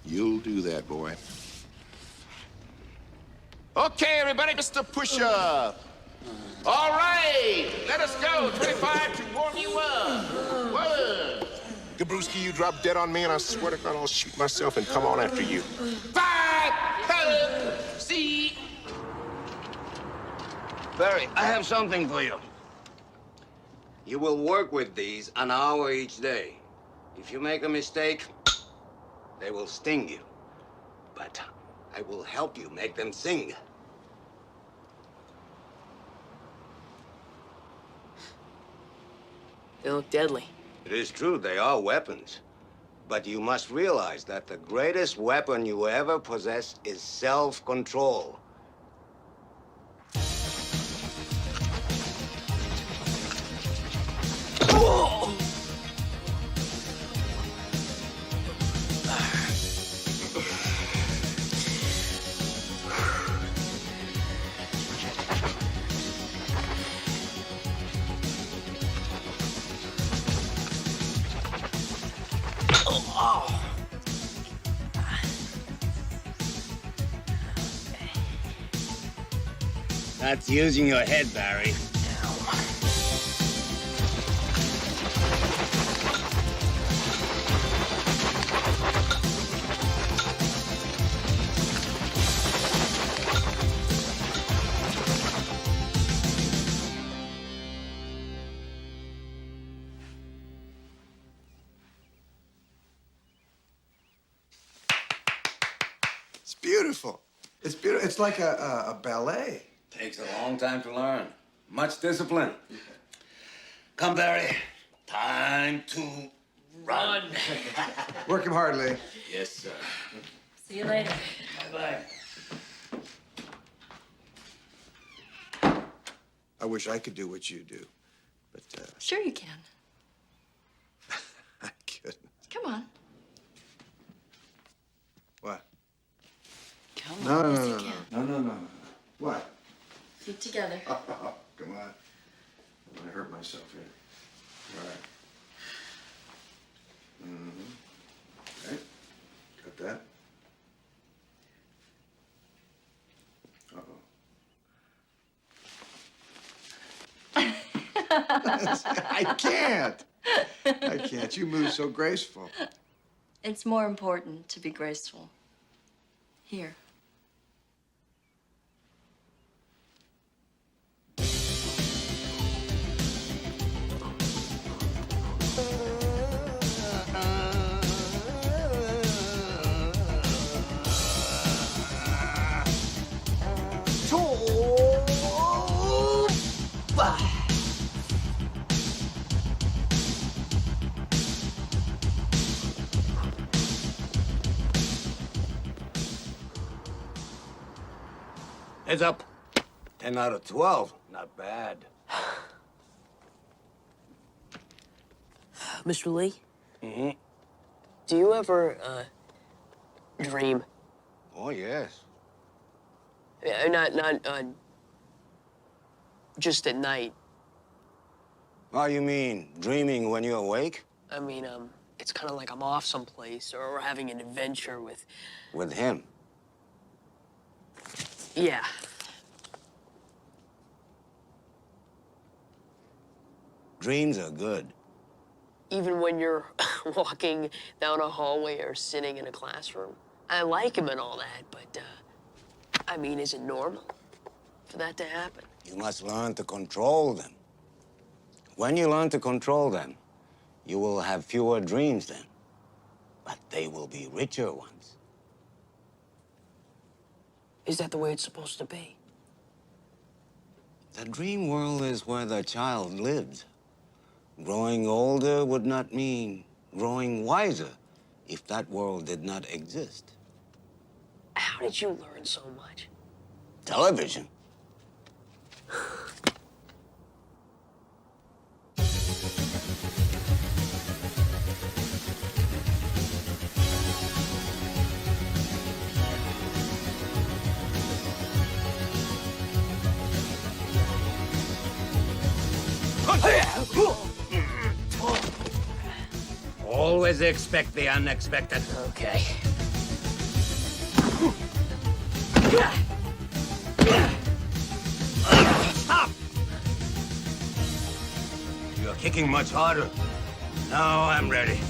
You'll do that, boy. Okay, everybody, Mr. Push-Up. All right, let us go. 25 to warm you up. 1. Gabruski, you drop dead on me, and I swear to God, I'll shoot myself and come on after you. 5, 7, 6. Barry, I have something for you. You will work with these an hour each day. If you make a mistake, they will sting you. But I will help you make them sing. They look deadly. It is true, they are weapons. But you must realize that the greatest weapon you ever possess is self-control. That's using your head, Barry. It's beautiful. It's beautiful. It's like a ballet. Takes a long time to learn. Much discipline. Come, Barry. Time to run. Work him hard, Lee. Yes, sir. See you later. Bye-bye. I wish I could do what you do, but Sure you can. I couldn't. Come on. What? Come No, on. no, Yes, no, you no, can. no, no, no, no. What? Keep together. Come on. I'm gonna hurt myself here. All right. Mm-hmm. Okay. Got that. I can't. I can't. You move so graceful. It's more important to be graceful. Here. Heads up. 10 out of 12. Not bad. Mr. Lee, Mm-hmm. do you ever, dream? Oh, yes. Not, just at night. Oh, you mean dreaming when you're awake? I mean, it's kind of like I'm off someplace or having an adventure with... With him? Yeah. Dreams are good. Even when you're walking down a hallway or sitting in a classroom. I like him and all that, but, I mean, is it normal for that to happen? You must learn to control them. When you learn to control them, you will have fewer dreams then. But they will be richer ones. Is that the way it's supposed to be? The dream world is where the child lives. Growing older would not mean growing wiser if that world did not exist. How did you learn so much? Television. Always expect the unexpected. Okay. Stop! You're kicking much harder. Now I'm ready.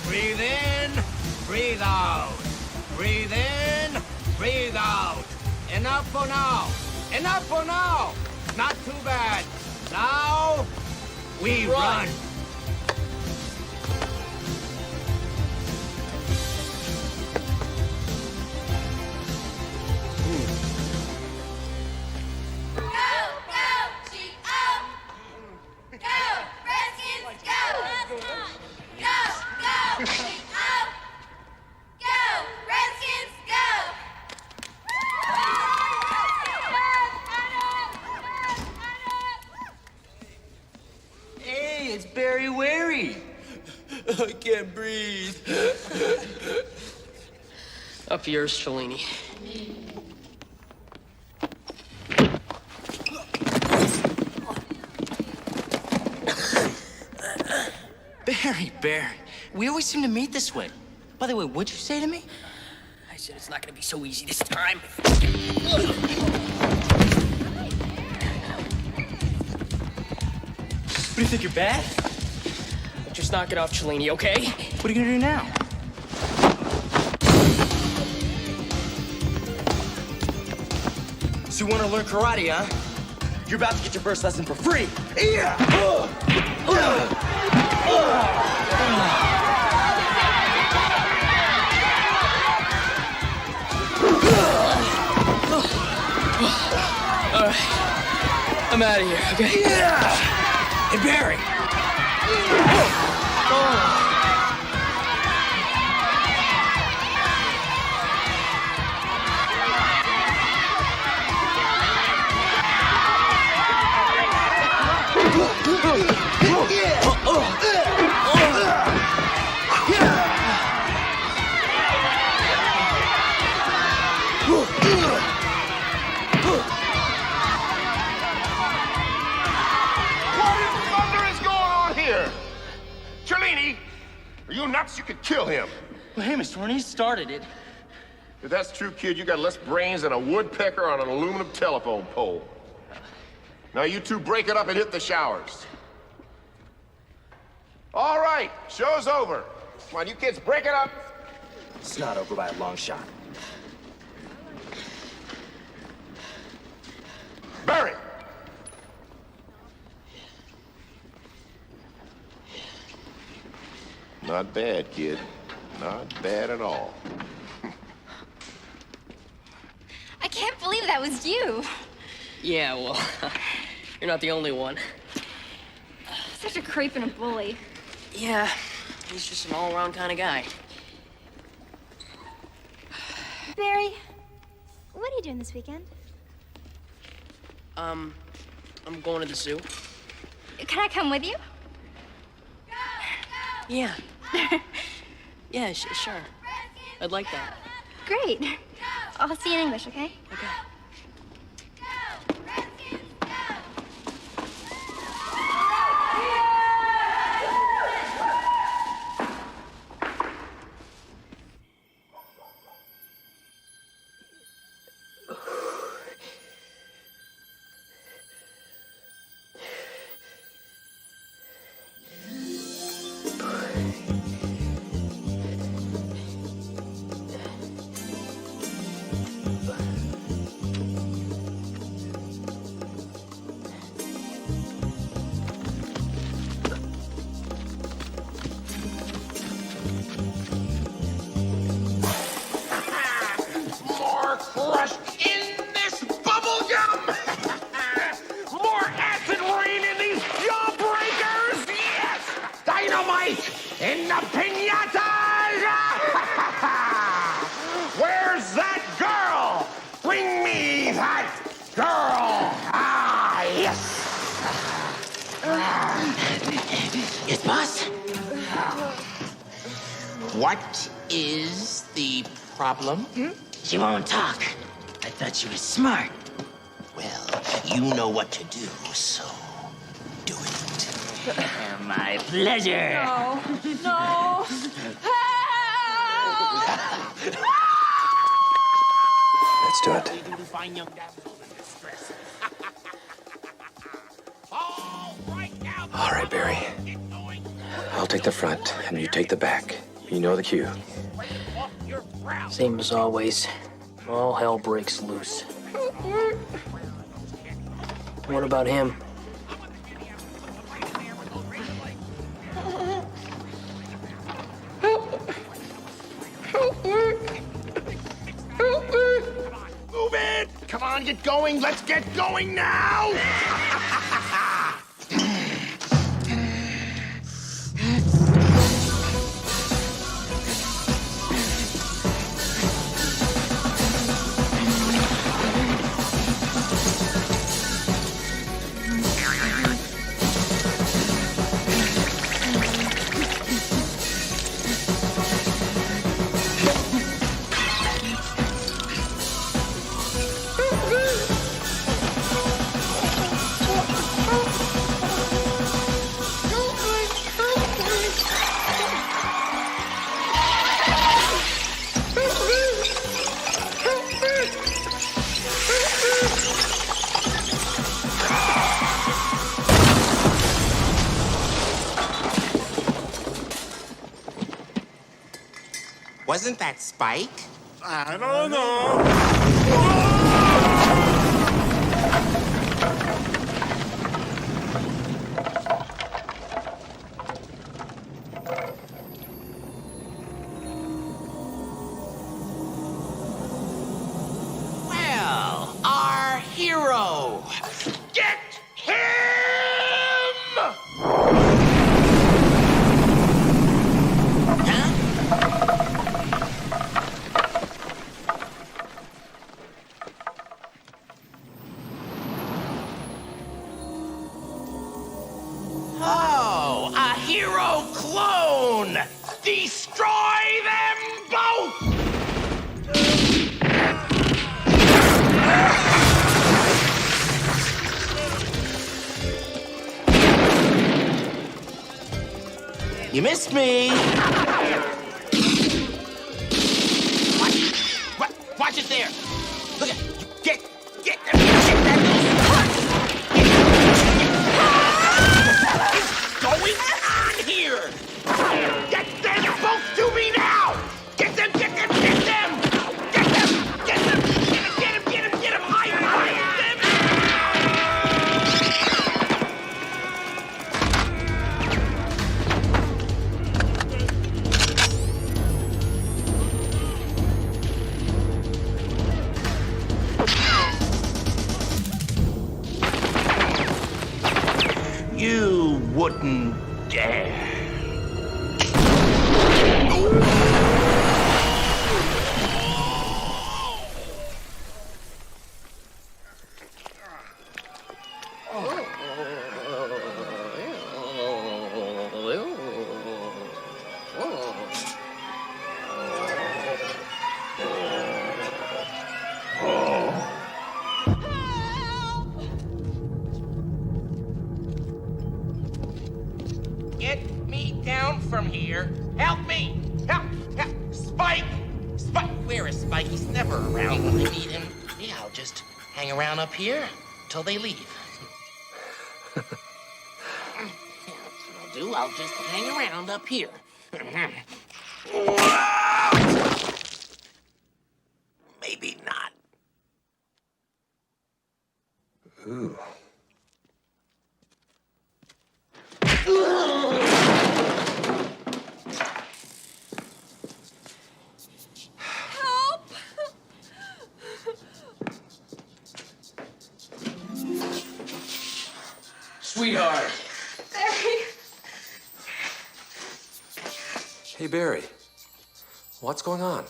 Breathe in, breathe out. Breathe in, breathe out. Enough for now. Enough for now. Not too bad. Now, we run. Hey, it's Barry Wary. I can't breathe. Up yours, Cellini. Barry, we always seem to meet this way. By the way, what'd you say to me? I said it's not gonna be so easy this time. What do you think, you're bad? Just knock it off, Cellini, okay? What are you gonna do now? So you wanna learn karate, huh? You're about to get your first lesson for free. Yeah! All right. I'm out of here, okay? Yeah! Hey, Barry! Are you nuts? You could kill him. Well, hey, Mr. Horn, he started it. If that's true, kid, you got less brains than a woodpecker on an aluminum telephone pole. Now you two break it up and hit the showers. All right, show's over. Come on, you kids, break it up. It's not over by a long shot. Barry! Not bad, kid. Not bad at all. I can't believe that was you. Yeah, well, you're not the only one. Such a creep and a bully. Yeah, he's just an all-around kind of guy. Barry, what are you doing this weekend? I'm going to the zoo. Can I come with you? Yeah. Yeah, sure. I'd like that. Great. I'll see you in English, okay? Okay. More crushed in this bubble gum! More acid rain in these jawbreakers! Yes! Dynamite in the pinatas! Where's that girl? Bring me that girl! Ah, yes! Yes, boss? What is the problem? She won't talk. I thought she was smart. Well, you know what to do, so do it. My pleasure. No. No. Let's do it. Fine young damsels in distress. All right, Barry. I'll take the front, and you take the back. You know the cue. Same as always. All hell breaks loose. What about him? Move it! Come on, get going. Let's get going now! Wasn't that Spike? I don't know. Well, our hero. Get him! Oh, a hero clone! Destroy them both! You missed me! Watch it there! Look at get that going on here? Get them both to me now! Get them! Get them! Get them! Get them! Get them! Get them! Higher! You wouldn't dare. Get me down from here. Help me! Help! Help! Spike! Spike! Where is Spike? He's never around when we need him. Yeah, I'll just hang around up here till they leave. Yeah, that's what I'll do. I'll just hang around up here. Maybe not. Ooh. Help! Sweetheart. Barry. Hey, Barry. What's going on?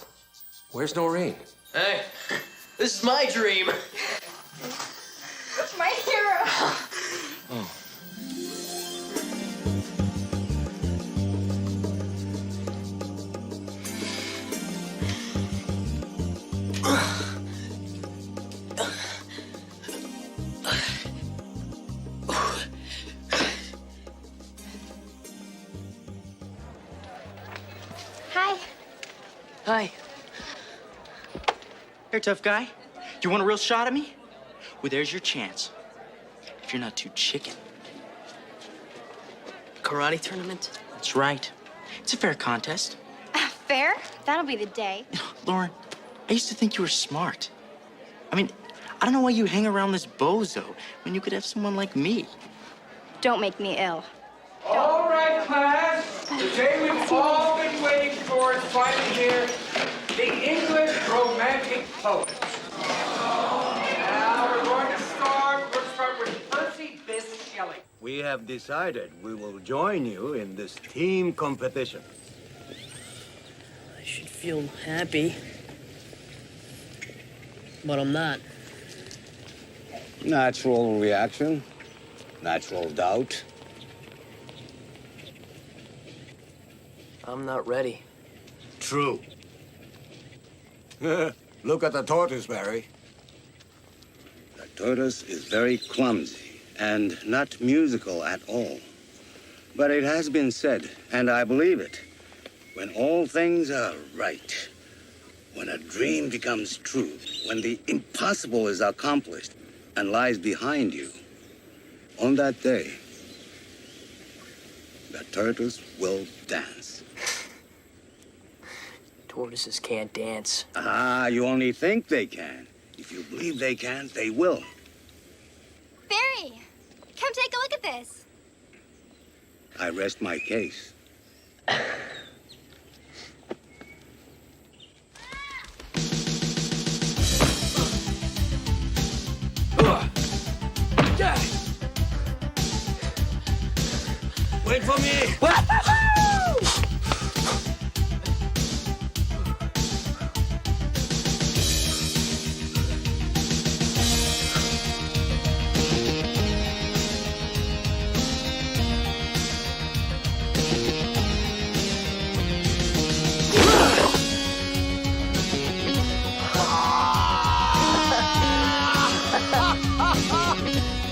Where's Noreen? Hey, this is my dream. My hero. Oh. Hi. Hi. Here, tough guy. You want a real shot at me? Well, there's your chance. If you're not too chicken. Karate tournament? That's right. It's a fair contest. Fair? That'll be the day. Lauren, I used to think you were smart. I mean, I don't know why you hang around this bozo when you could have someone like me. Don't make me ill. All right, class. The day we've all been waiting for is finally here. The English Romantic Poets. Now we're going to start. We'll start with Percy Bysshe Shelley. We have decided we will join you in this team competition. I should feel happy. But I'm not. Natural reaction, natural doubt. I'm not ready. True. Look at the tortoise, Barry. The tortoise is very clumsy and not musical at all. But it has been said, and I believe it, when all things are right, when a dream becomes true, when the impossible is accomplished and lies behind you, on that day, the tortoise will dance. Tortoises can't dance. Ah, you only think they can. If you believe they can, they will. Barry, come take a look at this. I rest my case. Wait for me!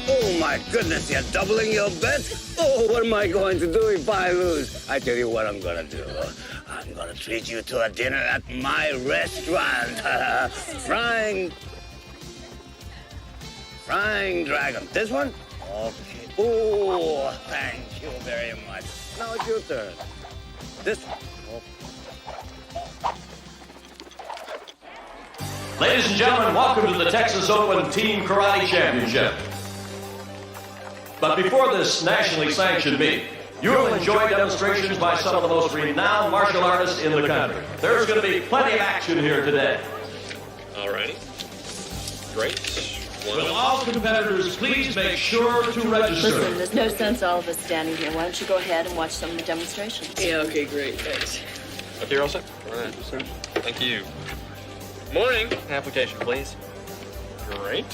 Oh my goodness, you're doubling your bet? Oh, what am I going to do if I lose? I tell you what I'm gonna do. I'm gonna treat you to a dinner at my restaurant. Frying Dragon. This one? Okay. Oh, thank you very much. Now it's your turn. This one. Ladies and gentlemen, welcome to the Texas Open Team Karate Championship. But before this nationally sanctioned meet, you'll enjoy demonstrations by some of the most renowned martial artists in the country. There's going to be plenty of action here today. All righty. Great. Will all competitors please make sure to register? Listen, there's no sense all of us standing here. Why don't you go ahead and watch some of the demonstrations? Yeah, okay, great, thanks. Okay, you're all set? All right, sir. Thank you. Morning. Application, please. Great.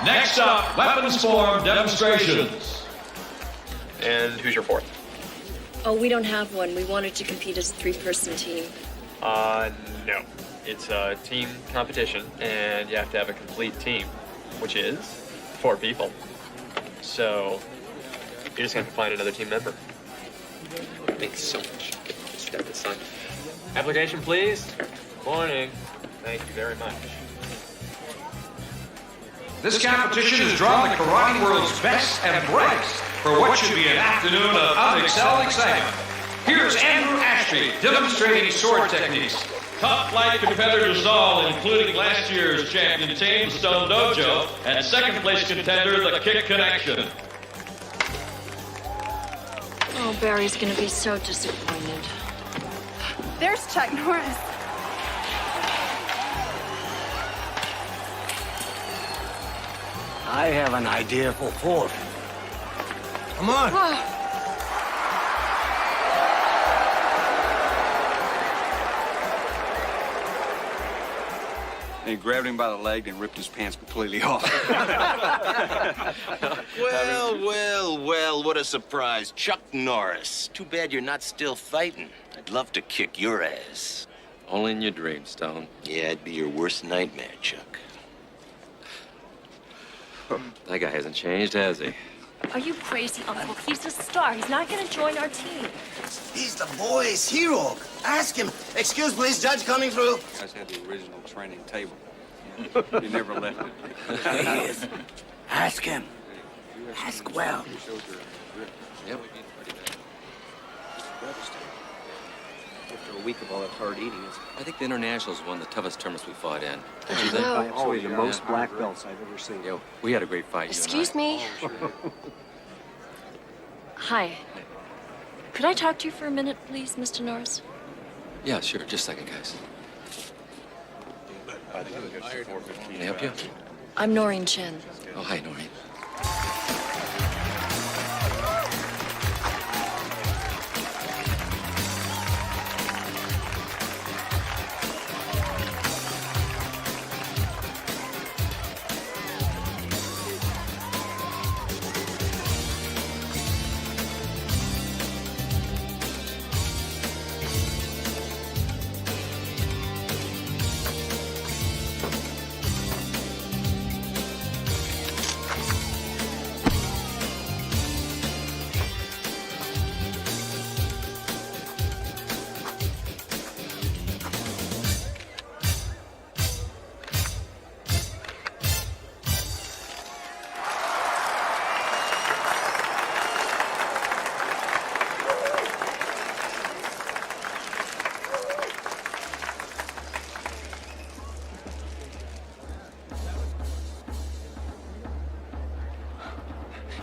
Next up, weapons form demonstrations. And who's your fourth? Oh, we don't have one. We wanted to compete as a three-person team. No. It's a team competition, and you have to have a complete team, which is 4 people. So, you're just gonna have to find another team member. Thanks so much. Just got this sign. Application, please. Morning. Thank you very much. This competition has drawn the karate world's best and brightest for what should be an afternoon of unexcelled excitement. Here's Andrew Ashby demonstrating sword techniques. Top-flight competitors all, including last year's champion team, Stone Dojo, and second-place contender, the Kick Connection. Oh, Barry's gonna be so disappointed. There's Chuck Norris. I have an idea for fourth. Come on. And he grabbed him by the leg and ripped his pants completely off. Well, what a surprise. Chuck Norris. Too bad you're not still fighting. I'd love to kick your ass. Only in your dreams, Stone. Yeah, I'd be your worst nightmare, Chuck. That guy hasn't changed, has he? Are you crazy, Uncle? He's a star. He's not going to join our team. He's the boys' hero. Ask him. Excuse, please, Judge coming through. You guys had the original training table. You never left it. He is. Ask him. Ask well. Yep. After a week of all that hard eating, I think the Internationals won the toughest tournaments we fought in. Don't you think? Absolutely the most black belts I've ever seen. Yeah, we had a great fight. Excuse me. Hi. Could I talk to you for a minute, please, Mr. Norris? Yeah, sure. Just a second, guys. Can I help you? I'm Noreen Chen. Oh, hi, Noreen.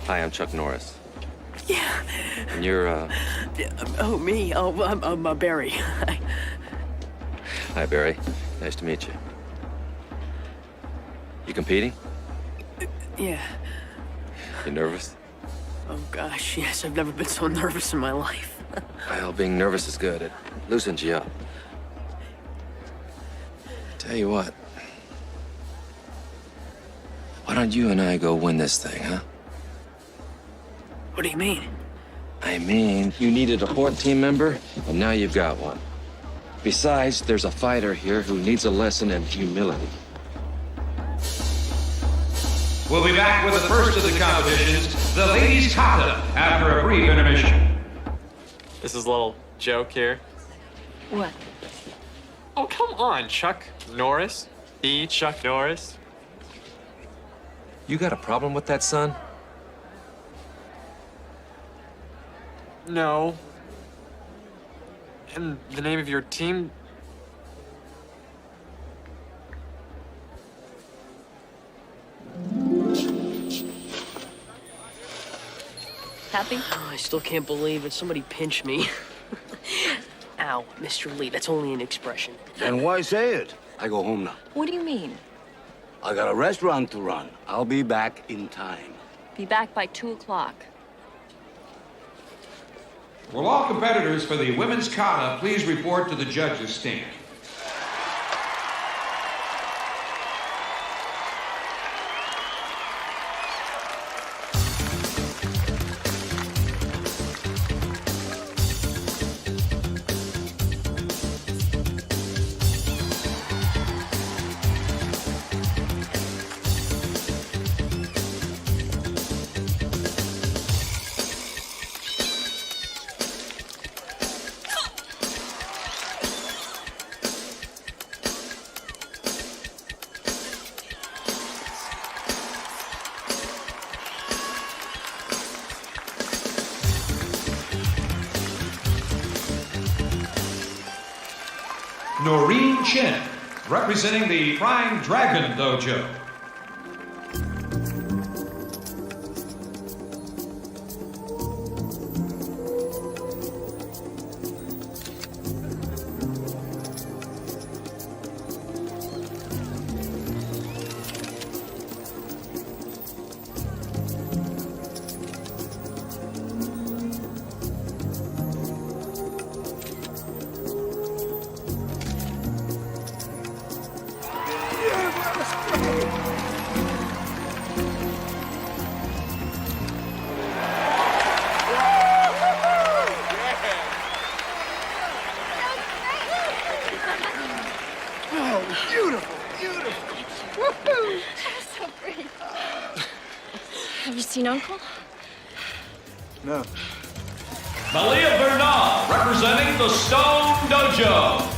Hi, I'm Chuck Norris. Yeah. And you're, Oh, me? Oh, I'm Barry. Hi, Barry. Nice to meet you. You competing? Yeah. You nervous? Oh, gosh, yes. I've never been so nervous in my life. Well, being nervous is good. It loosens you up. Tell you what. Why don't you and I go win this thing, huh? What do you mean? I mean, you needed a fourth team member, and now you've got one. Besides, there's a fighter here who needs a lesson in humility. We'll be back with the first of the competitions, the ladies' kata, after a brief intermission. This is a little joke here. What? Oh, come on, Chuck Norris. The Chuck Norris. You got a problem with that, son? No. And the name of your team? Happy? Oh, I still can't believe it. Somebody pinched me. Ow, Mr. Lee, that's only an expression. And why say it? I go home now. What do you mean? I got a restaurant to run. I'll be back in time. Be back by 2 o'clock. Will all competitors for the women's kata please report to the judges' stand? Noreen Chen, representing the Flying Dragon Dojo. Have you seen Uncle? No. Malia Bernal, representing the Stone Dojo.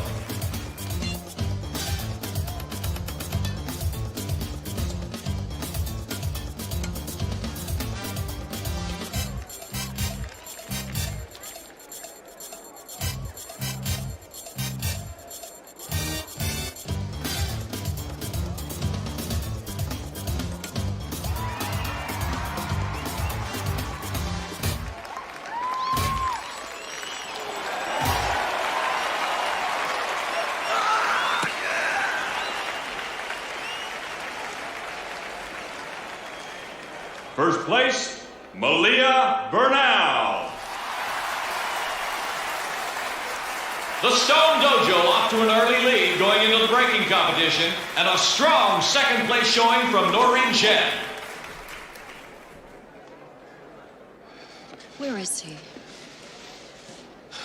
First place, Malia Bernal. The Stone Dojo off to an early lead going into the breaking competition, and a strong second place showing from Noreen Chen. Where is he?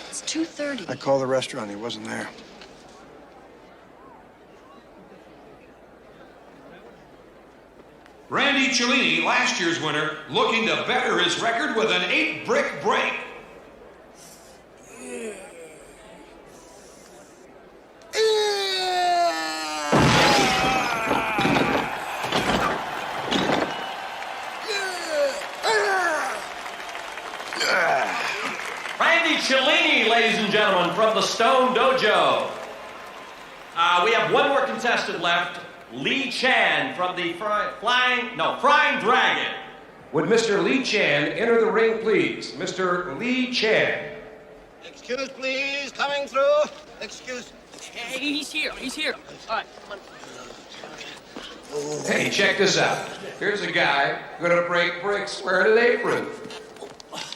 It's 2:30. I called the restaurant. He wasn't there. Randy Cellini, last year's winner, looking to better his record with an 8-brick break. Randy Cellini, ladies and gentlemen, from the Stone Dojo. We have one more contestant left. Lee Chan from the Flying Dragon. Would Mr. Lee Chan enter the ring, please? Mr. Lee Chan. Excuse, please. Coming through. Excuse. He's here. All right, come on. Hey, check this out. Here's a guy gonna break bricks wearing an apron.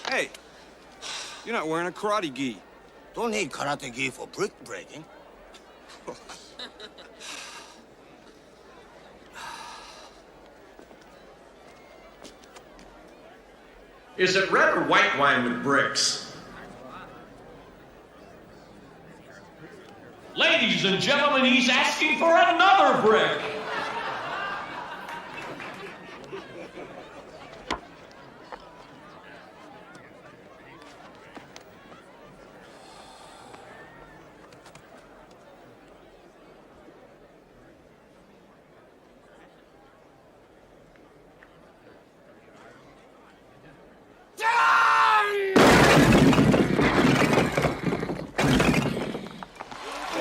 Hey, you're not wearing a karate gi. Don't need karate gi for brick breaking. Is it red or white wine with bricks? Ladies and gentlemen, he's asking for another brick.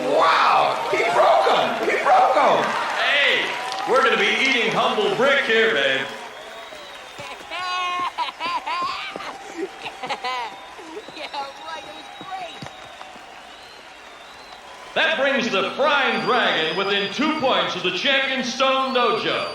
Wow, he broke him. Hey, we're gonna be eating humble brick here, babe. Yeah, right, it was great. That brings the Frying Dragon within 2 points of the champion Stone Dojo.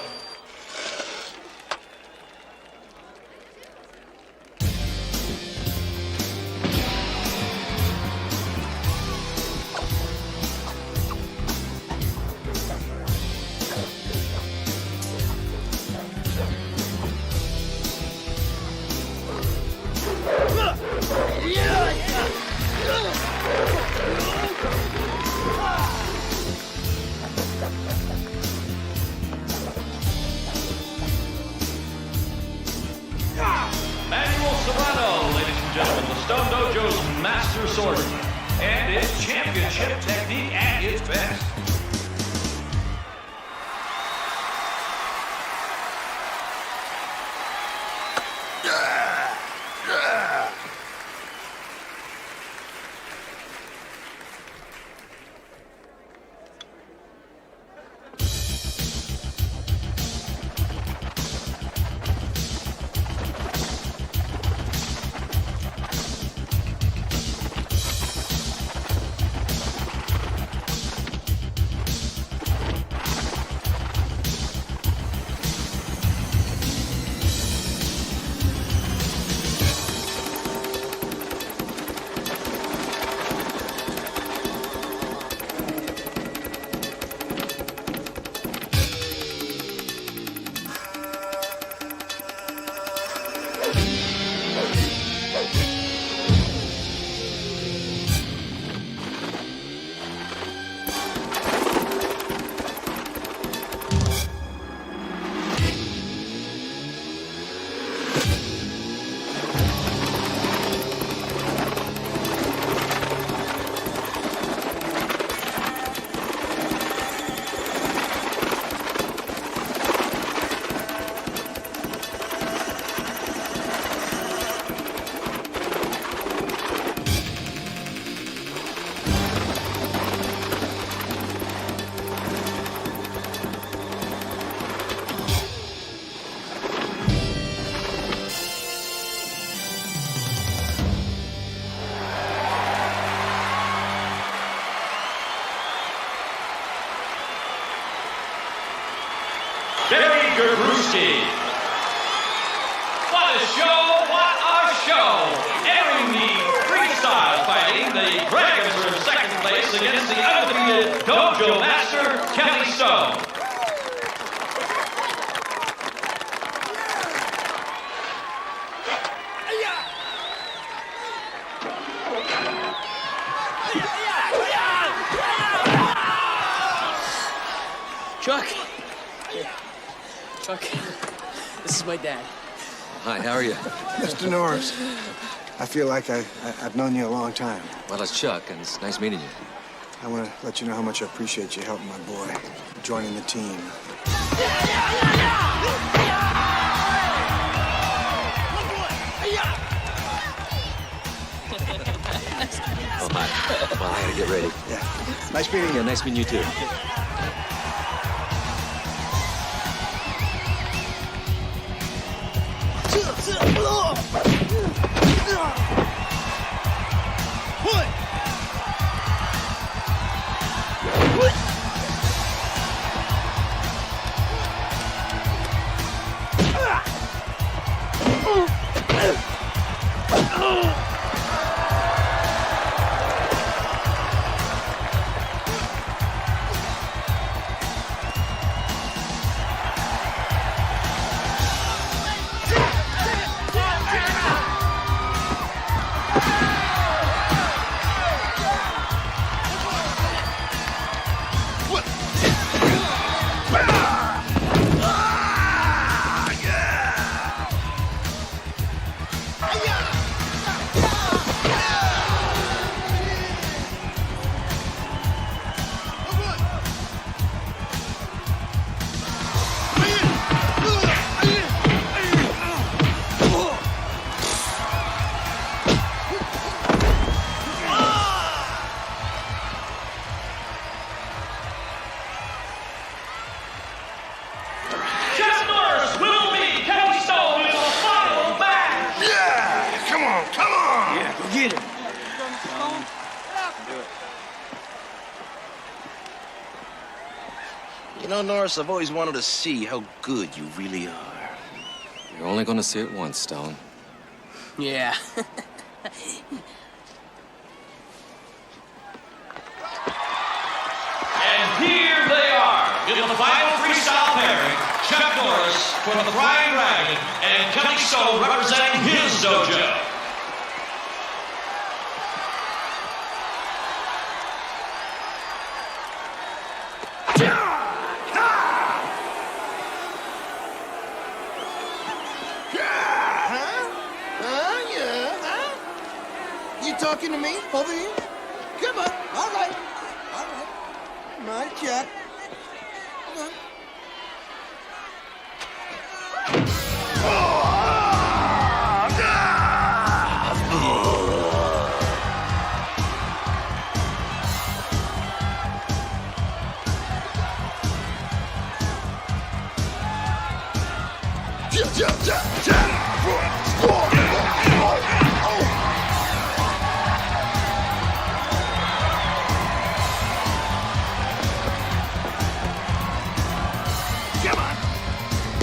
Manuel Serrano, ladies and gentlemen, the Stone Dojo's master swordsman, and its championship technique at its best. Gary Gabruski. What a show, what a show! Entering the freestyle fighting, the Dragons are in second place against the undefeated Dojo Master, Kelly Stone. Chuck. Chuck, this is my dad. Hi, how are you? Mr. Norris, I feel like I've known you a long time. Well, it's Chuck, and it's nice meeting you. I want to let you know how much I appreciate you helping my boy, joining the team. Oh, hi. Well, I gotta get ready. Yeah. Nice meeting you. Yeah, nice meeting you, too. You know, Norris, I've always wanted to see how good you really are. You're only gonna see it once, Stone. Yeah. And here they are in the final freestyle pairing. Chuck Norris from the Frying Dragon and Kelly Stone representing his dojo. You talking to me over here? Come on. All right. Come on, Chuck. Come on. Come on.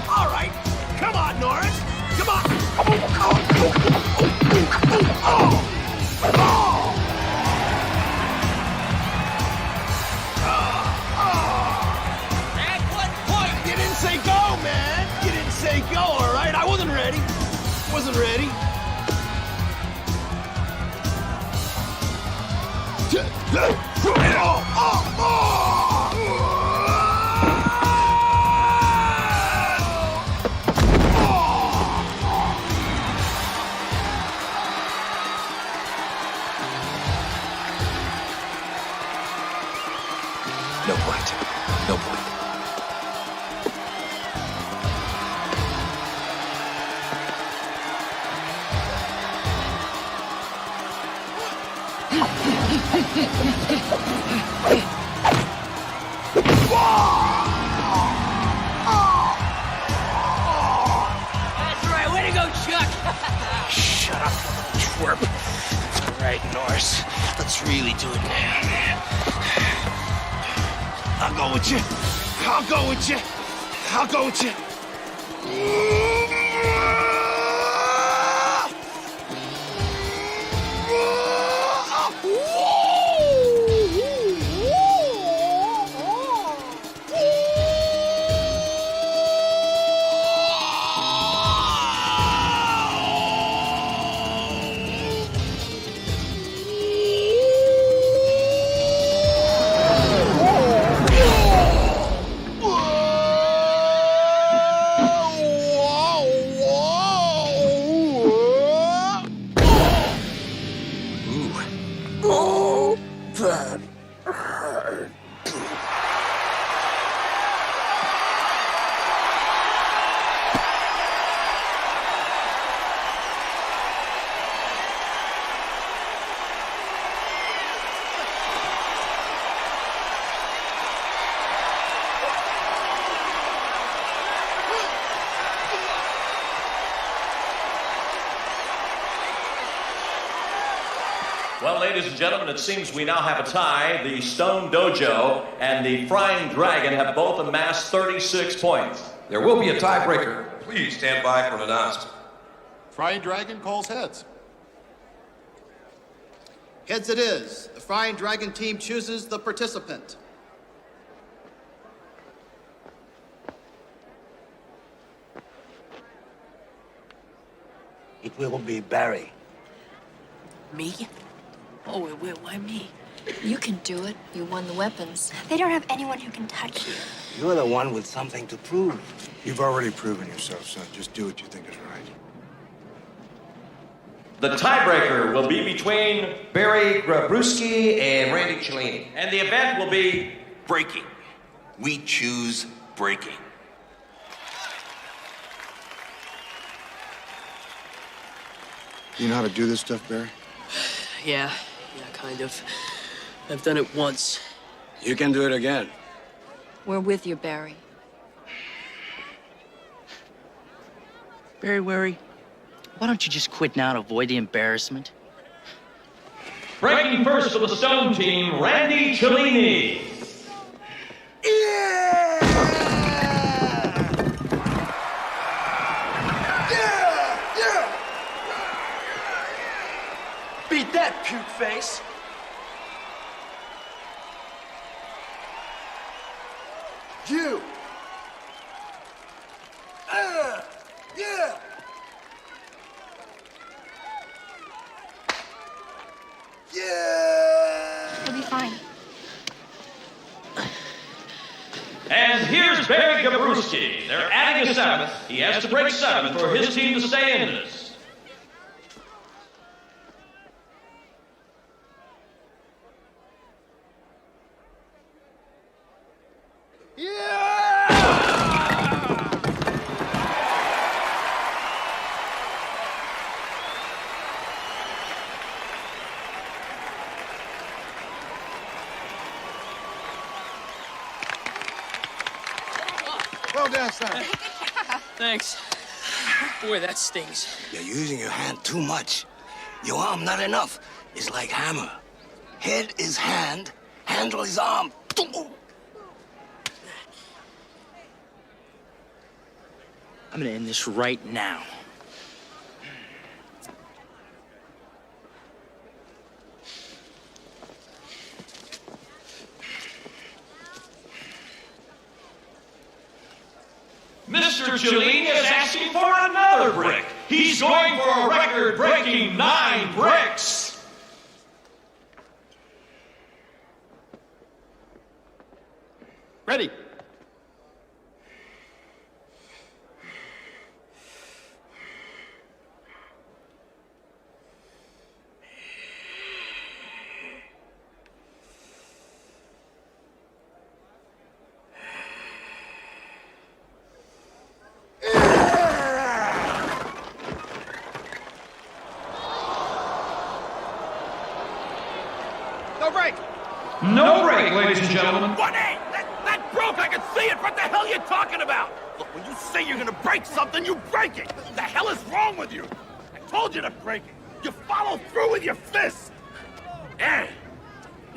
All right. Come on, Norris. Come on. At what point? You didn't say go, man. You didn't say go, all right? I wasn't ready. Wasn't ready. No point. No point. That's right. Way to go, Chuck. Shut up, you little twerp. All right, Norris. Let's really do it now, man. I'll go with you. I'll go with you. I'll go with you. Oh, that hurt. Well, ladies and gentlemen, it seems we now have a tie. The Stone Dojo and the Frying Dragon have both amassed 36 points. There will be a tiebreaker. Please stand by for an announcement. Frying Dragon calls heads. Heads it is. The Frying Dragon team chooses the participant. It will be Barry. Me? Oh, why me? You can do it. You won the weapons. They don't have anyone who can touch you. You're the one with something to prove. You've already proven yourself, son. Just do what you think is right. The tiebreaker will be between Barry Grabruski and Randy Cellini. and the event will be Breaking. We choose breaking. You know how to do this stuff, Barry? Yeah, kind of. I've done it once. You can do it again. We're with you, Barry. Barry Wary, why don't you just quit now to avoid the embarrassment? breaking first for the Stone team, Randy Cellini. Yeah! cute face. You! Yeah! Yeah! He'll be fine. And here's Barry Gabruski. They're adding a seventh. He has to break 7 for his team to stay in this. Well done, son. Thanks. Boy, that stings. You're using your hand too much. Your arm not enough. It's like hammer. Head is hand, handle is arm. I'm gonna end this right now. Mr. Cellini is asking for another brick. He's going for a record-breaking 9 bricks. Ready. No break! No break, ladies and gentlemen. 1-8! That broke! I can see it! What the hell are you talking about? Look, when you say you're gonna break something, you break it! What the hell is wrong with you? I told you to break it! You follow through with your fist! Eh,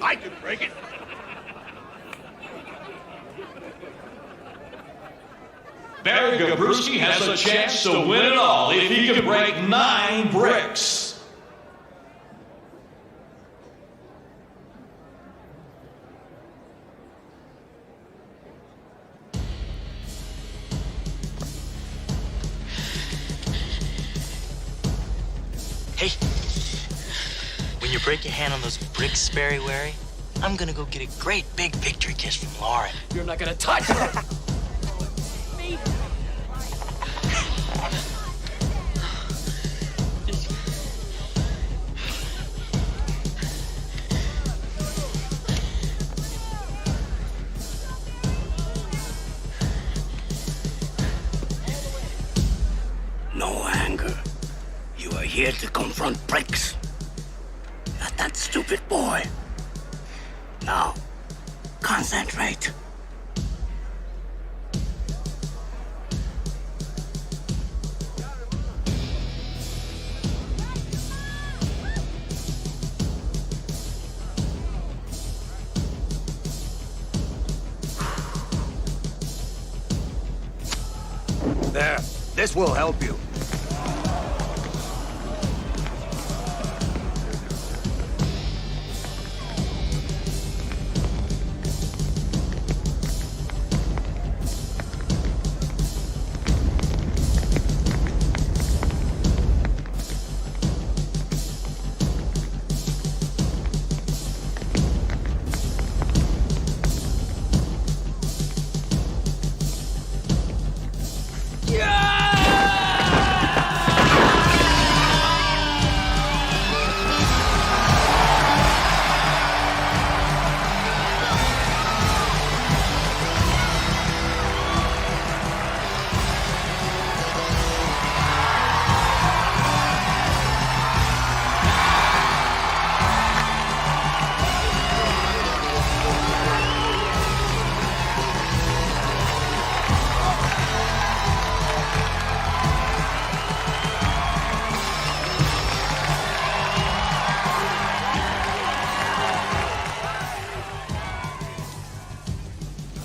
I can break it! Barry Gabruski has a chance to win it all if he can break 9 bricks. Hey, when you break your hand on those bricks, Barry Wary, I'm gonna go get a great big victory kiss from Lauren. You're not gonna touch her! No anger. You are here to confront bricks. Not that stupid boy. Now, concentrate. There. This will help you.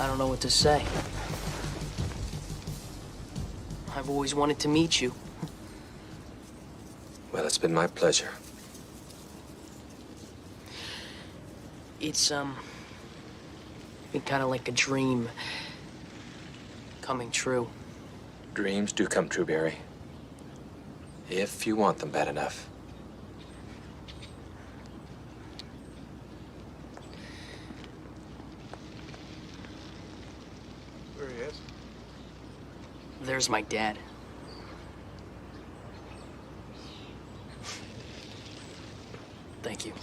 I don't know what to say. I've always wanted to meet you. Well, it's been my pleasure. It's kind of like a dream coming true. Dreams do come true, Barry. If you want them bad enough. There he is. There's my dad. Thank you.